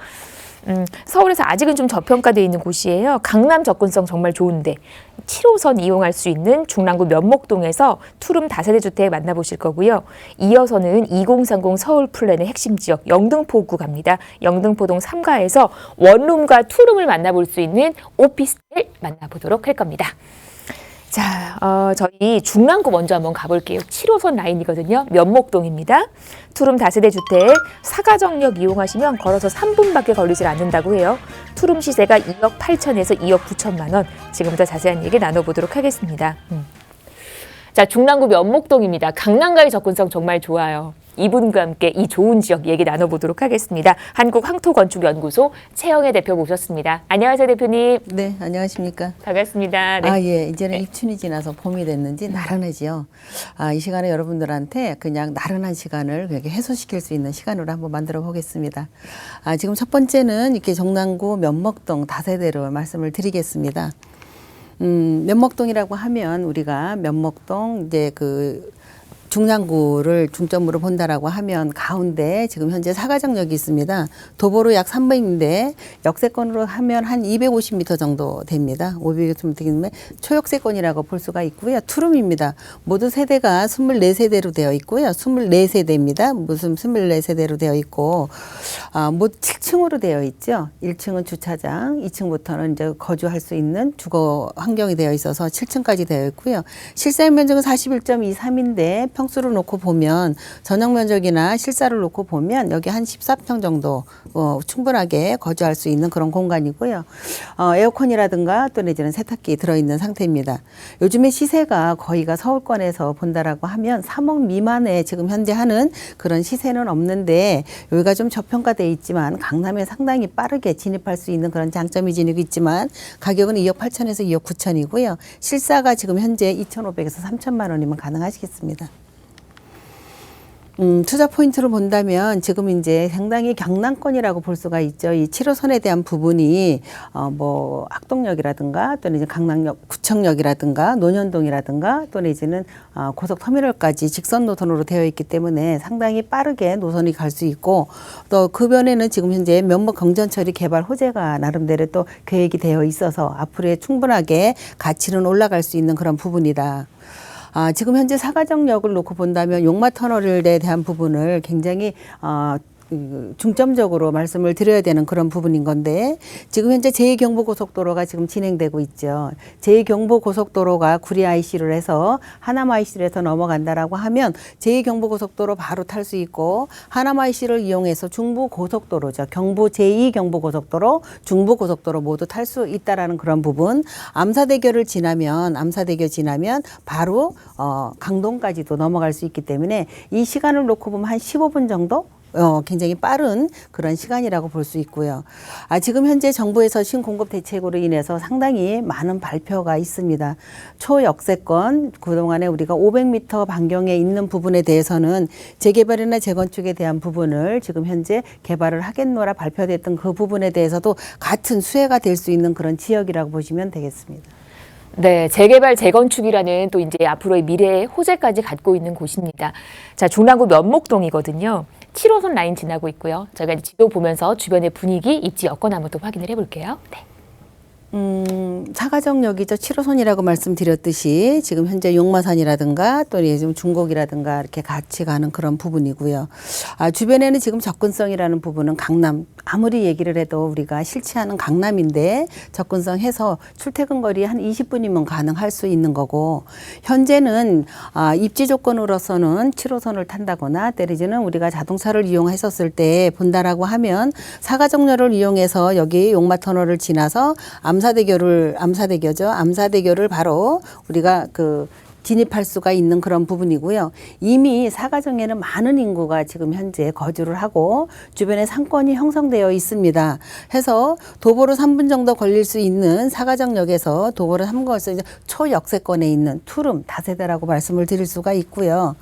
서울에서 아직은 좀 저평가되어 있는 곳이에요. 강남 접근성 정말 좋은데 7호선 이용할 수 있는 중랑구 면목동에서 투룸 다세대 주택 만나보실 거고요. 이어서는 2030 서울 플랜의 핵심 지역 영등포구 갑니다. 영등포동 3가에서 원룸과 투룸을 만나볼 수 있는 오피스텔 만나보도록 할 겁니다. 자, 저희 중랑구 먼저 한번 가볼게요. 7호선 라인이거든요. 면목동입니다. 투룸 다세대 주택, 사가정역 이용하시면 걸어서 3분밖에 걸리질 않는다고 해요. 투룸 시세가 2억 8천에서 2억 9천만 원. 지금부터 자세한 얘기 나눠보도록 하겠습니다. 자, 중랑구 면목동입니다. 강남과의 접근성 정말 좋아요. 이분과 함께 이 좋은 지역 얘기 나눠보도록 하겠습니다. 한국항토건축연구소 최영애 대표 모셨습니다. 안녕하세요, 대표님. 네, 안녕하십니까. 반갑습니다. 네. 예, 이제는 입춘이 지나서 봄이 됐는지 나른해지요. 이 시간에 여러분들한테 그냥 나른한 시간을 그렇게 해소시킬 수 있는 시간으로 한번 만들어 보겠습니다. 지금 첫 번째는 이렇게 정남구 면목동 다세대로 말씀을 드리겠습니다. 면목동이라고 하면 우리가 면목동 이제 그 중랑구를 중점으로 본다라고 하면 가운데 지금 현재 사가정역이 있습니다. 도보로 약 300인데 역세권으로 하면 한 250m 정도 됩니다. 500m 되면 초역세권이라고 볼 수가 있고요. 투룸입니다. 모두 세대가 24세대로 되어 있고요. 24세대입니다. 무슨 24세대로 되어 있고 모두 7층으로 되어 있죠. 1층은 주차장, 2층부터는 이제 거주할 수 있는 주거 환경이 되어 있어서 7층까지 되어 있고요. 실사 면적은 41.23인데 평수를 놓고 보면 전용 면적이나 실사를 놓고 보면 여기 한 14평 정도 충분하게 거주할 수 있는 그런 공간이고요. 에어컨이라든가 또 내지는 세탁기 들어있는 상태입니다. 요즘에 시세가 거의가 서울권에서 본다라고 하면 3억 미만에 지금 현재 하는 그런 시세는 없는데 여기가 좀 저평가돼 있지만 강남에 상당히 빠르게 진입할 수 있는 그런 장점이 지니고 있지만 가격은 2억 8천에서 2억 9천이고요. 실사가 지금 현재 2,500에서 3천만 원이면 가능하시겠습니다. 투자 포인트를 본다면 지금 이제 상당히 경남권이라고 볼 수가 있죠. 이 7호선에 대한 부분이 뭐 학동역이라든가 또는 이제 강남역, 구청역이라든가 논현동이라든가 또는 이제는 고속터미널까지 직선 노선으로 되어 있기 때문에 상당히 빠르게 노선이 갈 수 있고 또 그 변에는 지금 현재 면목 경전처리 개발 호재가 나름대로 또 계획이 되어 있어서 앞으로에 충분하게 가치는 올라갈 수 있는 그런 부분이다. 지금 현재 사가정역을 놓고 본다면 용마터널에 대한 부분을 굉장히 중점적으로 말씀을 드려야 되는 그런 부분인 건데 지금 현재 제2경부고속도로가 지금 진행되고 있죠. 제2경부고속도로가 구리 IC를 해서 하남 IC를 해서 넘어간다라고 하면 제2경부고속도로 바로 탈 수 있고 하남 IC를 이용해서 중부고속도로죠. 경부 제2경부고속도로, 중부고속도로 모두 탈 수 있다라는 그런 부분. 암사대교를 지나면 바로 강동까지도 넘어갈 수 있기 때문에 이 시간을 놓고 보면 한 15분 정도 굉장히 빠른 그런 시간이라고 볼 수 있고요. 지금 현재 정부에서 신공급 대책으로 인해서 상당히 많은 발표가 있습니다. 초역세권, 그동안에 우리가 500m 반경에 있는 부분에 대해서는 재개발이나 재건축에 대한 부분을 지금 현재 개발을 하겠노라 발표됐던 그 부분에 대해서도 같은 수혜가 될 수 있는 그런 지역이라고 보시면 되겠습니다. 네, 재개발, 재건축이라는 또 이제 앞으로의 미래의 호재까지 갖고 있는 곳입니다. 자, 중랑구 면목동이거든요. 7호선 라인 지나고 있고요. 저희가 이제 지도 보면서 주변의 분위기, 입지 여건 한번 또 확인을 해볼게요. 네. 사가정역이죠. 7호선이라고 말씀드렸듯이 지금 현재 용마산이라든가 또 요즘 중곡이라든가 이렇게 같이 가는 그런 부분이고요. 주변에는 지금 접근성이라는 부분은 강남, 아무리 얘기를 해도 우리가 싫지 않은 강남인데 접근성 해서 출퇴근 거리 한 20분이면 가능할 수 있는 거고 현재는 입지 조건으로서는 7호선을 탄다거나 때리지는 우리가 자동차를 이용했었을 때 본다라고 하면 사가정역을 이용해서 여기 용마터널을 지나서 암사대교를 바로 우리가 진입할 수가 있는 그런 부분이고요. 이미 사가정에는 많은 인구가 지금 현재 거주를 하고 주변에 상권이 형성되어 있습니다. 해서 도보로 3분 정도 걸릴 수 있는 사가정역에서 도보로 3분 걸려서 이제 초역세권에 있는 투룸 다세대라고 말씀을 드릴 수가 있고요.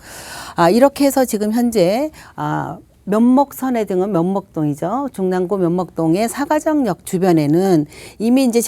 이렇게 해서 지금 현재 면목선해 등은 면목동이죠. 중랑구 면목동의 사가정역 주변에는 이미 이제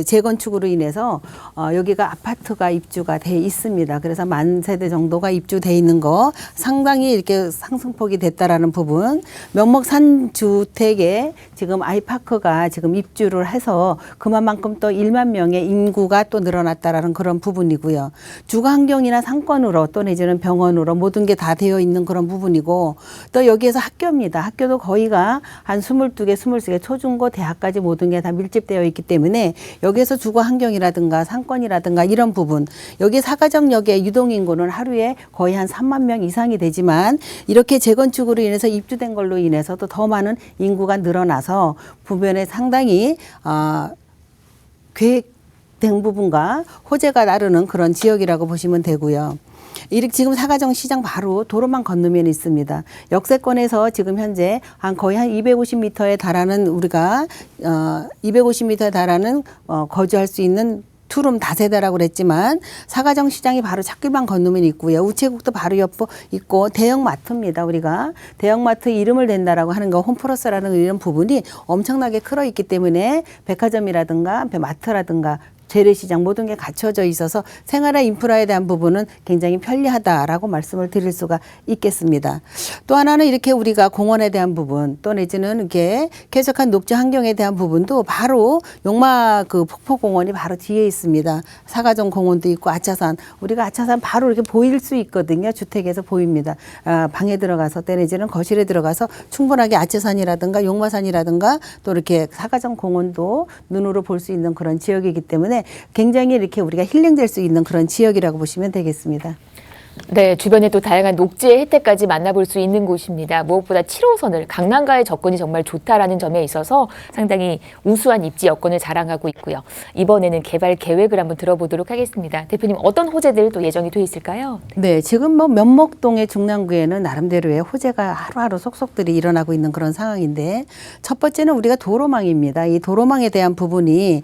재건축으로 인해서 여기가 아파트가 입주가 돼 있습니다. 그래서 10,000세대 정도가 입주돼 있는 거 상당히 이렇게 상승폭이 됐다라는 부분. 면목산 주택에 지금 아이파크가 지금 입주를 해서 그만큼 또 1만 명의 인구가 또 늘어났다라는 그런 부분이고요. 주거 환경이나 상권으로 또 내지는 병원으로 모든 게 다 되어 있는 그런 부분이고 또 여기에서 학교입니다. 학교도 거의가 한 22개, 23개 초중고 대학까지 모든 게 다 밀집되어 있기 때문에 여기에서 주거 환경이라든가 상권이라든가 이런 부분 여기 사가정역의 유동인구는 하루에 거의 한 3만 명 이상이 되지만 이렇게 재건축으로 인해서 입주된 걸로 인해서도 더 많은 인구가 늘어나서 부변에 상당히 계획된 부분과 호재가 나르는 그런 지역이라고 보시면 되고요. 지금 사가정 시장 바로 도로만 건너면 있습니다. 역세권에서 지금 현재 거의 한 250m에 달하는 우리가 250m에 달하는 거주할 수 있는 투룸 다세대라고 그랬지만 사가정 시장이 바로 찻길만 건너면 있고요. 우체국도 바로 옆에 있고 대형마트입니다. 우리가 대형마트 이름을 댄다라고 하는 거 홈플러스라는 이런 부분이 엄청나게 크어 있기 때문에 백화점이라든가 마트라든가 재래시장 모든 게 갖춰져 있어서 생활화 인프라에 대한 부분은 굉장히 편리하다라고 말씀을 드릴 수가 있겠습니다. 또 하나는 이렇게 우리가 공원에 대한 부분 또 내지는 이렇게 쾌적한 녹지 환경에 대한 부분도 바로 용마 그 폭포공원이 바로 뒤에 있습니다. 사가정 공원도 있고 아차산, 우리가 아차산 바로 이렇게 보일 수 있거든요. 주택에서 보입니다. 방에 들어가서 또 내지는 거실에 들어가서 충분하게 아차산이라든가 용마산이라든가 또 이렇게 사가정 공원도 눈으로 볼 수 있는 그런 지역이기 때문에 굉장히 이렇게 우리가 힐링될 수 있는 그런 지역이라고 보시면 되겠습니다. 네, 주변에 또 다양한 녹지의 혜택까지 만나볼 수 있는 곳입니다. 무엇보다 7호선을 강남과의 접근이 정말 좋다라는 점에 있어서 상당히 우수한 입지 여건을 자랑하고 있고요. 이번에는 개발 계획을 한번 들어보도록 하겠습니다. 대표님, 어떤 호재들 또 예정이 돼 있을까요? 네, 지금 뭐 면목동의 중랑구에는 나름대로의 호재가 하루하루 속속들이 일어나고 있는 그런 상황인데 첫 번째는 우리가 도로망입니다. 이 도로망에 대한 부분이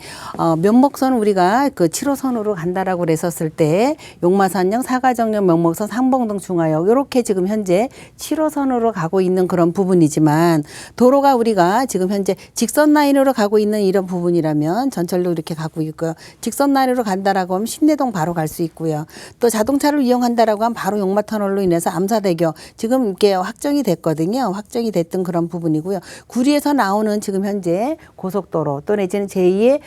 면목선 우리가 그 7호선으로 간다라고 그랬었을 때 용마산역, 사가정역, 면목선, 상봉동 중화역 이렇게 지금 현재 7호선으로 가고 있는 그런 부분이지만 도로가 우리가 지금 현재 직선 라인으로 가고 있는 이런 부분이라면 전철로 이렇게 가고 있고요. 직선 라인으로 간다라고 하면 신내동 바로 갈 수 있고요. 또 자동차를 이용한다라고 하면 바로 용마터널로 인해서 암사대교 지금 이렇게 확정이 됐거든요. 확정이 됐던 그런 부분이고요. 구리에서 나오는 지금 현재 고속도로 또 내지는 제2의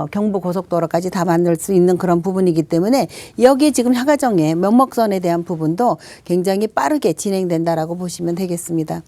경부 고속도로까지 다 만들 수 있는 그런 부분이기 때문에 여기에 지금 하가정에 면목선에 대한 부분도 굉장히 빠르게 진행된다라고 보시면 되겠습니다.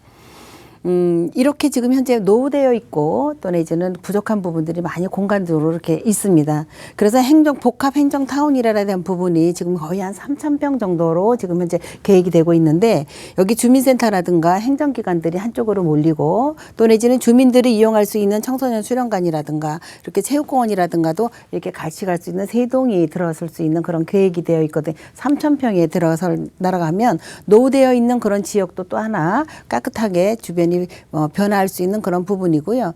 이렇게 지금 현재 노후되어 있고 또 내지는 부족한 부분들이 많이 공간적으로 이렇게 있습니다. 그래서 복합 행정 타운이라에 대한 부분이 지금 거의 한 3,000평 정도로 지금 현재 계획이 되고 있는데 여기 주민센터라든가 행정기관들이 한쪽으로 몰리고 또 내지는 주민들이 이용할 수 있는 청소년 수련관이라든가 이렇게 체육공원이라든가도 이렇게 같이 갈 수 있는 세 동이 들어설 수 있는 그런 계획이 되어 있거든요. 3,000평에 들어서 날아가면 노후되어 있는 그런 지역도 또 하나 깨끗하게 주변이 변화할 수 있는 그런 부분이고요.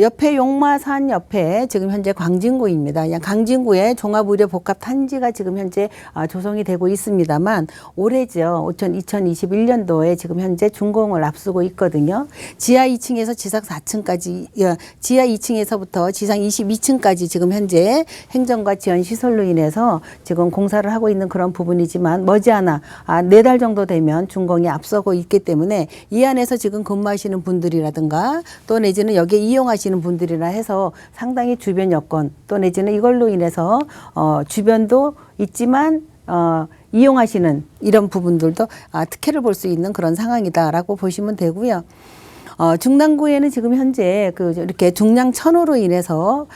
옆에 용마산 옆에 지금 현재 광진구입니다. 광진구에 종합의료복합단지가 지금 현재 조성이 되고 있습니다만 올해죠. 2021년도에 지금 현재 준공을 앞두고 있거든요. 지하 2층에서 지상 4층까지 지하 2층에서부터 지상 22층까지 지금 현재 행정과 지원 시설로 인해서 지금 공사를 하고 있는 그런 부분이지만 머지않아 4달 정도 되면 준공이 앞서고 있기 때문에 이 안에서 지금 근무하시는 분들이라든가 또 내지는 여기에 이용하시는 분들이라 해서 상당히 주변 여건 또 내지는 이걸로 인해서 주변도 있지만 이용하시는 이런 부분들도 특혜를 볼 수 있는 그런 상황이다라고 보시면 되고요. 중랑구에는 지금 현재 이렇게 중량천호로 인해서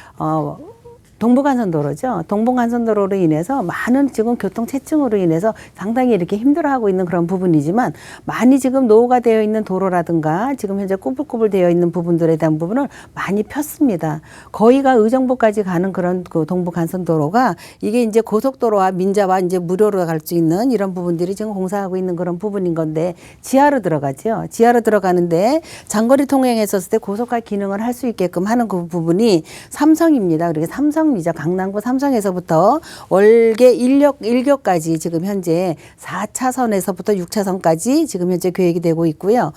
동부간선도로죠. 동부간선도로로 인해서 많은 지금 교통체증으로 인해서 상당히 이렇게 힘들어하고 있는 그런 부분이지만 많이 지금 노후가 되어 있는 도로라든가 지금 현재 꾸불꾸불 되어 있는 부분들에 대한 부분을 많이 폈습니다. 거의가 의정부까지 가는 그런 그 동부간선도로가 이게 이제 고속도로와 민자와 이제 무료로 갈 수 있는 이런 부분들이 지금 공사하고 있는 그런 부분인 건데 지하로 들어가죠. 지하로 들어가는데 장거리 통행했었을 때 고속화 기능을 할 수 있게끔 하는 그 부분이 삼성입니다. 그리고 삼성이죠. 강남구 삼성에서부터 월계 1교까지 지금 현재 4차선에서부터 6차선까지 지금 현재 계획이 되고 있고요.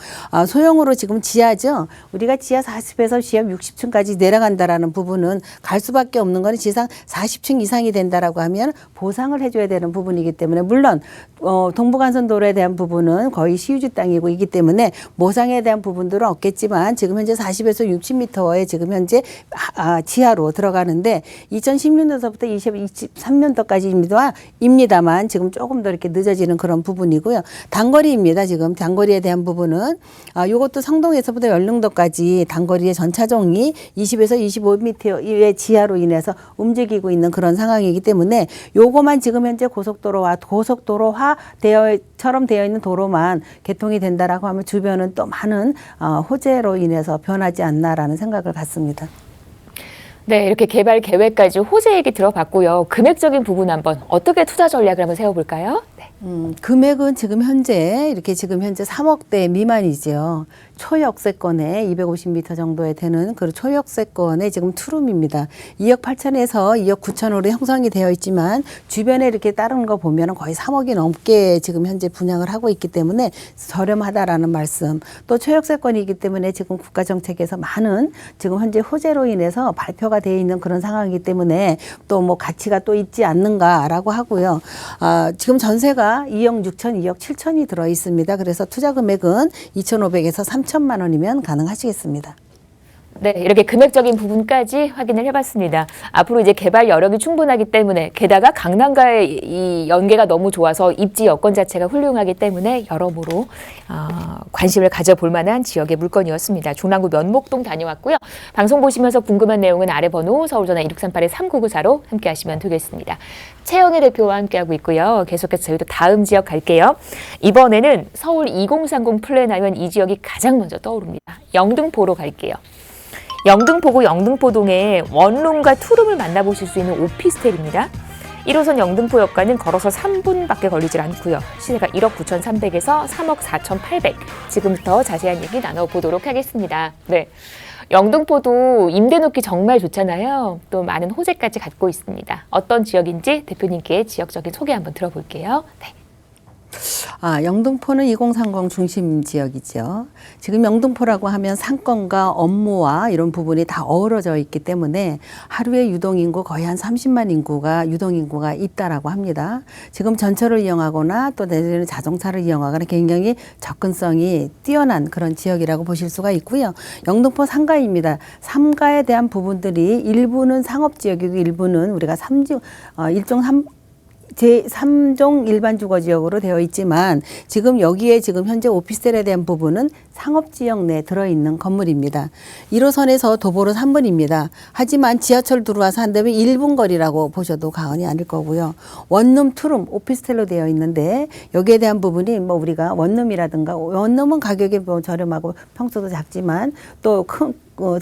소형으로 지금 지하죠. 우리가 지하 40에서 지하 60층까지 내려간다라는 부분은 갈 수밖에 없는 거는 지상 40층 이상이 된다라고 하면 보상을 해줘야 되는 부분이기 때문에 물론 동부간선도로에 대한 부분은 거의 시유지 땅이고 있기 때문에 모상에 대한 부분들은 없겠지만 지금 현재 40에서 60m에 지금 현재 지하로 들어가는데 2016년도부터 2023년도까지입니다만 지금 조금 더 이렇게 늦어지는 그런 부분이고요. 단거리입니다. 지금 단거리에 대한 부분은 이것도 성동에서부터 연릉도까지 단거리의 전차종이 20에서 25m의 지하로 인해서 움직이고 있는 그런 상황이기 때문에 요거만 지금 현재 고속도로화처럼 되어 있는 도로만 개통이 된다라고 하면 주변은 또 많은 호재로 인해서 변하지 않나라는 생각을 갖습니다. 네, 이렇게 개발 계획까지 호재 얘기 들어봤고요. 금액적인 부분 한번 어떻게 투자 전략을 한번 세워볼까요? 네. 금액은 지금 현재 3억대 미만이죠. 초역세권에 250m 정도에 되는 그 초역세권의 지금 투룸입니다. 2억 8천에서 2억 9천으로 형성이 되어 있지만 주변에 이렇게 따르는 거 보면 거의 3억이 넘게 지금 현재 분양을 하고 있기 때문에 저렴하다라는 말씀. 또 초역세권이기 때문에 지금 국가 정책에서 많은 지금 현재 호재로 인해서 발표가 되어 있는 그런 상황이기 때문에 또 뭐 가치가 또 있지 않는가라고 하고요. 지금 전세가 2억 6천, 2억 7천이 들어 있습니다. 그래서 투자 금액은 2,500에서 3천만 원이면 가능하시겠습니다. 네, 이렇게 금액적인 부분까지 확인을 해봤습니다. 앞으로 이제 개발 여력이 충분하기 때문에 게다가 강남과의 이 연계가 너무 좋아서 입지 여건 자체가 훌륭하기 때문에 여러모로 관심을 가져볼 만한 지역의 물건이었습니다. 중랑구 면목동 다녀왔고요. 방송 보시면서 궁금한 내용은 아래 번호 서울전화 1638-3994로 함께 하시면 되겠습니다. 최영애 대표와 함께하고 있고요. 계속해서 저희도 다음 지역 갈게요. 이번에는 서울 2030 플랜하면 이 지역이 가장 먼저 떠오릅니다. 영등포로 갈게요. 영등포구 영등포동에 원룸과 투룸을 만나보실 수 있는 오피스텔입니다. 1호선 영등포역과는 걸어서 3분밖에 걸리질 않고요. 시세가 1억 9,300에서 3억 4,800. 지금부터 자세한 얘기 나눠보도록 하겠습니다. 네, 영등포도 임대 놓기 정말 좋잖아요. 또 많은 호재까지 갖고 있습니다. 어떤 지역인지 대표님께 지역적인 소개 한번 들어볼게요. 네. 영등포는 2030 중심 지역이죠. 지금 영등포라고 하면 상권과 업무와 이런 부분이 다 어우러져 있기 때문에 하루에 유동인구 거의 한 30만 인구가 유동인구가 있다라고 합니다. 지금 전철을 이용하거나 또 내지는 자동차를 이용하거나 굉장히 접근성이 뛰어난 그런 지역이라고 보실 수가 있고요. 영등포 상가입니다. 상가에 대한 부분들이 일부는 상업지역이고 일부는 우리가 일종 제3종 일반 주거 지역으로 되어 있지만 지금 여기에 지금 현재 오피스텔에 대한 부분은 상업지역 내에 들어있는 건물입니다. 1호선에서 도보로 3분입니다. 하지만 지하철 들어와서 한다면 1분 거리라고 보셔도 과언이 아닐 거고요. 원룸, 투룸, 오피스텔로 되어 있는데 여기에 대한 부분이 뭐 우리가 원룸이라든가 원룸은 가격이 뭐 저렴하고 평수도 작지만 또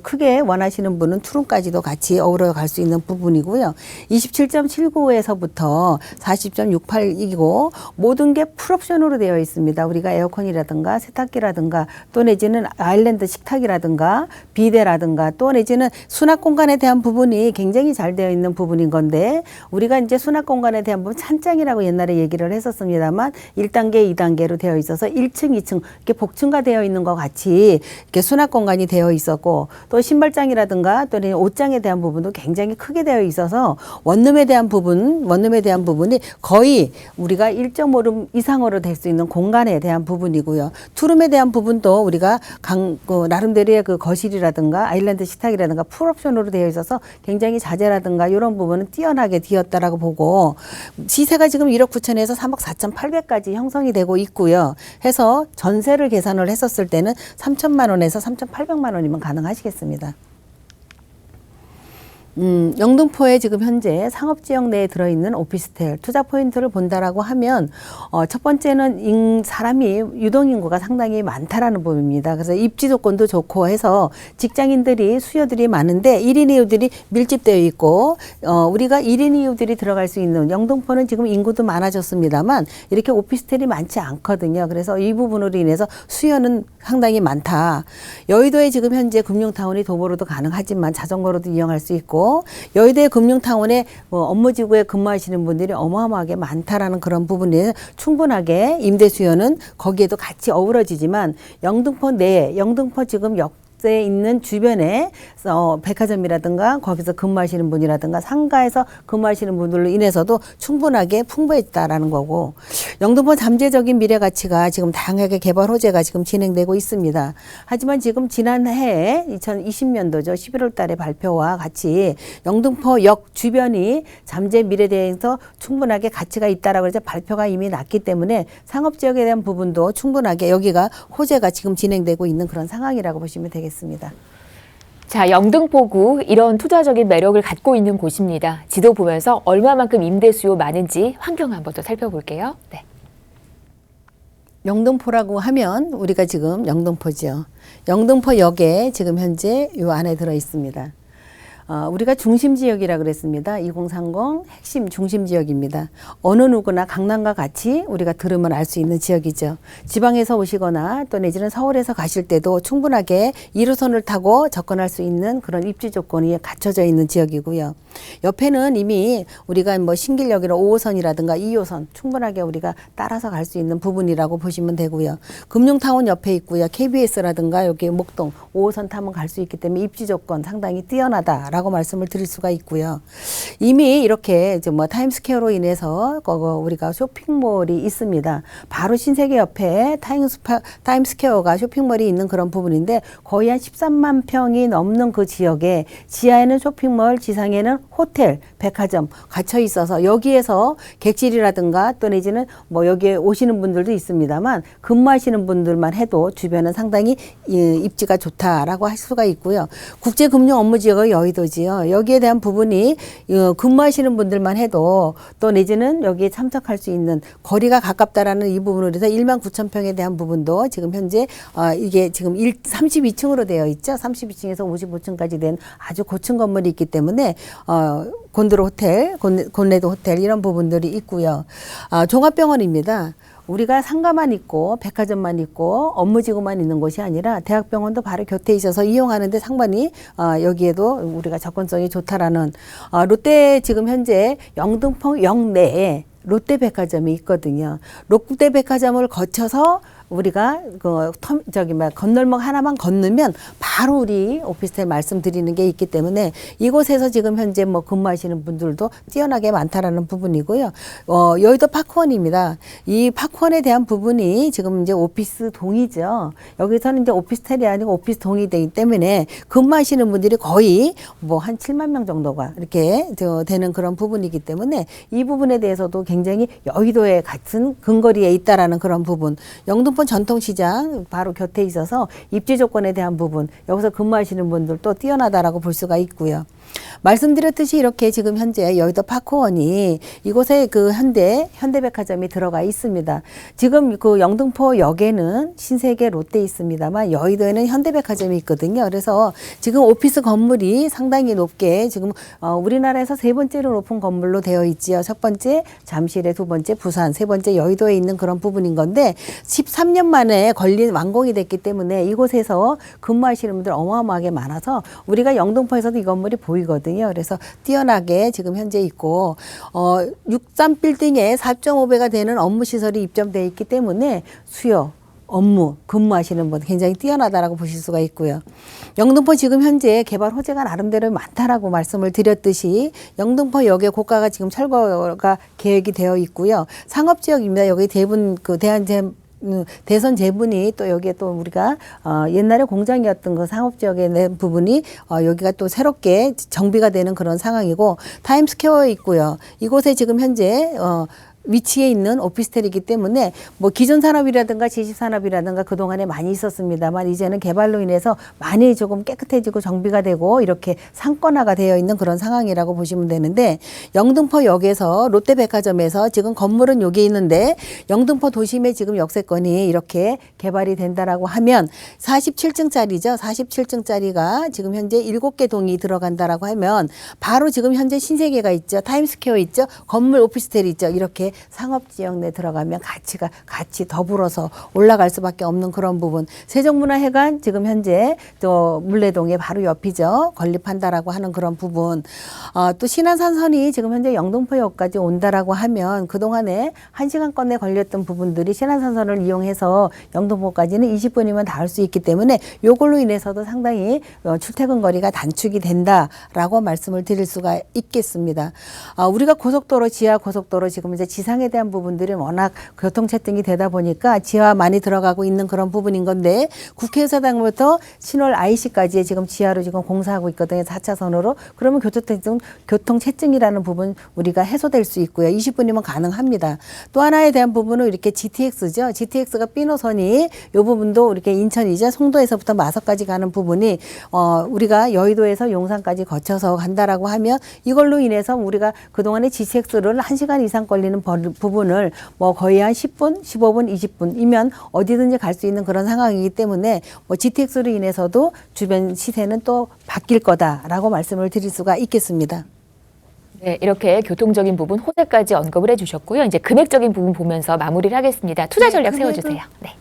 크게 원하시는 분은 투룸까지도 같이 어우러 갈 수 있는 부분이고요. 27.79에서부터 40.68이고 모든 게 풀옵션으로 되어 있습니다. 우리가 에어컨이라든가 세탁기라든가 또 내지는 아일랜드 식탁이라든가 비데라든가 또 내지는 수납 공간에 대한 부분이 굉장히 잘 되어 있는 부분인 건데 우리가 이제 수납 공간에 대한 부분 찬장이라고 옛날에 얘기를 했었습니다만 1단계, 2단계로 되어 있어서 1층, 2층 이렇게 복층화 되어 있는 것 같이 이렇게 수납 공간이 되어 있었고 또 신발장이라든가 또는 옷장에 대한 부분도 굉장히 크게 되어 있어서 원룸에 대한 부분이 거의 우리가 1.5룸 이상으로 될 수 있는 공간에 대한 부분이고요. 투룸에 대한 부분도 우리가 나름대로의 그 거실이라든가 아일랜드 식탁이라든가 풀옵션으로 되어 있어서 굉장히 자재라든가 이런 부분은 뛰어나게 되었다라고 보고 시세가 지금 1억 9천에서 3억 4,800까지 형성이 되고 있고요. 해서 전세를 계산을 했었을 때는 3천만 원에서 3,800만 원이면 가능하시겠습니다. 영등포에 지금 현재 상업지역 내에 들어있는 오피스텔 투자 포인트를 본다라고 하면 첫 번째는 사람이 유동인구가 상당히 많다라는 부분입니다. 그래서 입지 조건도 좋고 해서 직장인들이 수요들이 많은데 1인 이후들이 밀집되어 있고 우리가 1인 이후들이 들어갈 수 있는 영등포는 지금 인구도 많아졌습니다만 이렇게 오피스텔이 많지 않거든요. 그래서 이 부분으로 인해서 수요는 상당히 많다. 여의도에 지금 현재 금융타운이 도보로도 가능하지만 자전거로도 이용할 수 있고 여의도 금융타운에 업무지구에 근무하시는 분들이 어마어마하게 많다라는 그런 부분에 충분하게 임대 수요는 거기에도 같이 어우러지지만 영등포 내에 영등포 지금 에 있는 주변에 백화점이라든가 거기서 근무하시는 분이라든가 상가에서 근무하시는 분들로 인해서도 충분하게 풍부했다라는 거고 영등포 잠재적인 미래 가치가 지금 다양하게 개발 호재가 지금 진행되고 있습니다. 하지만 지금 지난해 2020년도죠. 11월 달에 발표와 같이 영등포역 주변이 잠재 미래에 대해서 충분하게 가치가 있다라고 해서 발표가 이미 났기 때문에 상업지역에 대한 부분도 충분하게 여기가 호재가 지금 진행되고 있는 그런 상황이라고 보시면 되겠습니다. 자, 영등포구 이런 투자적인 매력을 갖고 있는 곳입니다. 지도 보면서 얼마만큼 임대 수요 많은지 환경 한번 더 살펴볼게요. 네. 영등포라고 하면 우리가 지금 영등포죠. 영등포역에 지금 현재 요 안에 들어 있습니다. 우리가 중심 지역이라 그랬습니다. 2030 핵심 중심 지역입니다. 어느 누구나 강남과 같이 우리가 들으면 알 수 있는 지역이죠. 지방에서 오시거나 또 내지는 서울에서 가실 때도 충분하게 1호선을 타고 접근할 수 있는 그런 입지 조건이 갖춰져 있는 지역이고요. 옆에는 이미 우리가 뭐 신길역이나 5호선이라든가 2호선 충분하게 우리가 따라서 갈 수 있는 부분이라고 보시면 되고요. 금융타운 옆에 있고요. KBS라든가 여기 목동 5호선 타면 갈 수 있기 때문에 입지 조건 상당히 뛰어나다라고 말씀을 드릴 수가 있고요. 이미 이렇게 뭐 타임스퀘어로 인해서 우리가 쇼핑몰이 있습니다. 바로 신세계 옆에 타임스퀘어가 쇼핑몰이 있는 그런 부분인데 거의 한 13만 평이 넘는 그 지역에 지하에는 쇼핑몰, 지상에는 호텔, 백화점 갇혀 있어서 여기에서 객실이라든가 또 내지는 뭐 여기에 오시는 분들도 있습니다만 근무하시는 분들만 해도 주변은 상당히 입지가 좋다라고 할 수가 있고요. 국제금융 업무 지역의 여의도지요. 여기에 대한 부분이 근무하시는 분들만 해도 또 내지는 여기에 참석할 수 있는 거리가 가깝다라는 이 부분으로 해서 1만 9천 평에 대한 부분도 지금 현재 이게 지금 32층으로 되어 있죠. 32층에서 55층까지 된 아주 고층 건물이 있기 때문에 곤드로 호텔, 곤레도 호텔 이런 부분들이 있고요. 종합병원입니다. 우리가 상가만 있고 백화점만 있고 업무지구만 있는 곳이 아니라 대학병원도 바로 곁에 있어서 이용하는데 상당히 여기에도 우리가 접근성이 좋다라는 롯데 지금 현재 영등포 역내에 롯데백화점이 있거든요. 롯데백화점을 거쳐서 우리가 건널목 하나만 건너면 바로 우리 오피스텔 말씀드리는 게 있기 때문에 이곳에서 지금 현재 뭐 근무하시는 분들도 뛰어나게 많다라는 부분이고요. 여의도 파크원입니다. 이 파크원에 대한 부분이 지금 이제 오피스 동이죠. 여기서는 이제 오피스텔이 아니고 오피스 동이 되기 때문에 근무하시는 분들이 거의 뭐 한 7만 명 정도가 이렇게 되는 그런 부분이기 때문에 이 부분에 대해서도 굉장히 여의도에 같은 근거리에 있다라는 그런 부분. 영등포 전통시장 바로 곁에 있어서 입지 조건에 대한 부분 여기서 근무하시는 분들도 뛰어나다라고 볼 수가 있고요. 말씀드렸듯이 이렇게 지금 현재 여의도 파크원이 이곳에 그 현대백화점이 들어가 있습니다. 지금 그 영등포역에는 신세계 롯데 있습니다만 여의도에는 현대백화점이 있거든요. 그래서 지금 오피스 건물이 상당히 높게 지금 우리나라에서 세 번째로 높은 건물로 되어 있지요. 첫 번째 잠실에, 두 번째 부산, 세 번째 여의도에 있는 그런 부분인 건데 13년 만에 완공이 됐기 때문에 이곳에서 근무하시는 분들 어마어마하게 많아서 우리가 영등포에서도 이 건물이 보이거든요. 그래서 뛰어나게 지금 현재 있고 63빌딩에 4.5배가 되는 업무시설이 입점되어 있기 때문에 수요, 업무, 근무하시는 분 굉장히 뛰어나다라고 보실 수가 있고요. 영등포 지금 현재 개발 호재가 나름대로 많다라고 말씀을 드렸듯이 영등포역의 고가가 지금 철거가 계획이 되어 있고요. 상업지역입니다. 여기 대부분 그 대선 재분이 또 여기에 또 우리가 옛날에 공장이었던 그 상업지역에 낸 부분이 여기가 또 새롭게 정비가 되는 그런 상황이고 타임스퀘어에 있고요. 이곳에 지금 현재 위치에 있는 오피스텔이기 때문에 뭐 기존 산업이라든가 지식산업이라든가 그동안에 많이 있었습니다만 이제는 개발로 인해서 많이 조금 깨끗해지고 정비가 되고 이렇게 상권화가 되어 있는 그런 상황이라고 보시면 되는데 영등포역에서 롯데백화점에서 지금 건물은 여기 있는데 영등포 도심에 지금 역세권이 이렇게 개발이 된다라고 하면 47층짜리죠. 47층짜리가 지금 현재 7개 동이 들어간다라고 하면 바로 지금 현재 신세계가 있죠. 타임스퀘어 있죠. 건물 오피스텔이 있죠. 이렇게 상업지역 내 들어가면 가치가 같이 더불어서 올라갈 수밖에 없는 그런 부분. 세종문화회관 지금 현재 또 물레동에 바로 옆이죠. 건립한다라고 하는 그런 부분. 또 신안산선이 지금 현재 영등포역까지 온다라고 하면 그동안에 1시간권에 걸렸던 부분들이 신안산선을 이용해서 영등포까지는 20분이면 닿을 수 있기 때문에 이걸로 인해서도 상당히 출퇴근 거리가 단축이 된다라고 말씀을 드릴 수가 있겠습니다. 우리가 고속도로, 지하 고속도로 지금 이제 지상에 대한 부분들이 워낙 교통체증이 되다 보니까 지하 많이 들어가고 있는 그런 부분인 건데 국회의사당부터 신월 IC까지 지금 지하로 지금 공사하고 있거든요. 4차선으로. 그러면 교통체증이라는 부분 우리가 해소될 수 있고요. 20분이면 가능합니다. 또 하나에 대한 부분은 이렇게 GTX죠. GTX가 B노선이 이 부분도 이렇게 인천이죠. 송도에서부터 마석까지 가는 부분이 우리가 여의도에서 용산까지 거쳐서 간다라고 하면 이걸로 인해서 우리가 그동안에 GTX를 1시간 이상 걸리는 부분을 뭐 거의 한 10분, 15분, 20분이면 어디든지 갈 수 있는 그런 상황이기 때문에 뭐 GTX로 인해서도 주변 시세는 또 바뀔 거다라고 말씀을 드릴 수가 있겠습니다. 네, 이렇게 교통적인 부분 호재까지 언급을 해주셨고요. 이제 금액적인 부분 보면서 마무리를 하겠습니다. 투자 전략 세워주세요. 네.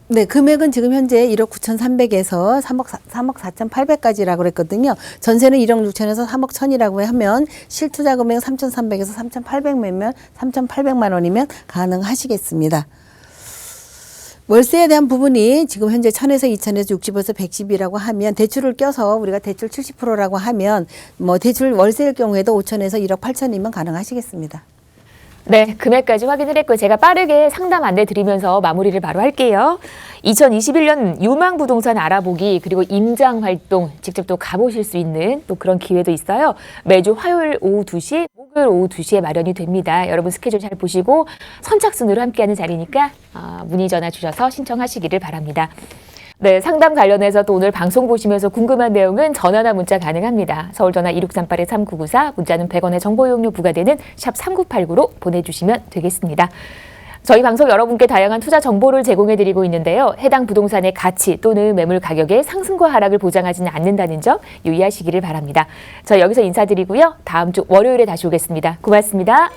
네, 금액은 지금 현재 1억 9,300에서 3억 4,800까지라고 그랬거든요. 전세는 1억 6천에서 3억 1,000이라고 하면 실투자 금액 3,300에서 3,800매면 3,800만 원이면 가능하시겠습니다. 월세에 대한 부분이 지금 현재 1,000에서 2,000에서 60에서 110이라고 하면 대출을 껴서 우리가 대출 70%라고 하면 뭐 대출 월세일 경우에도 5,000에서 1억 8천이면 가능하시겠습니다. 네, 금액까지 확인을 했고 제가 빠르게 상담 안내 드리면서 마무리를 바로 할게요. 2021년 유망 부동산 알아보기 그리고 임장 활동 직접 또 가보실 수 있는 또 그런 기회도 있어요. 매주 화요일 오후 2시, 목요일 오후 2시에 마련이 됩니다. 여러분 스케줄 잘 보시고 선착순으로 함께하는 자리니까 문의 전화 주셔서 신청하시기를 바랍니다. 네, 상담 관련해서 또 오늘 방송 보시면서 궁금한 내용은 전화나 문자 가능합니다. 서울 전화 2638-3994, 문자는 100원의 정보 이용료 부과되는 샵 3989로 보내주시면 되겠습니다. 저희 방송 여러분께 다양한 투자 정보를 제공해드리고 있는데요. 해당 부동산의 가치 또는 매물 가격의 상승과 하락을 보장하지는 않는다는 점 유의하시기를 바랍니다. 저희 여기서 인사드리고요. 다음 주 월요일에 다시 오겠습니다. 고맙습니다.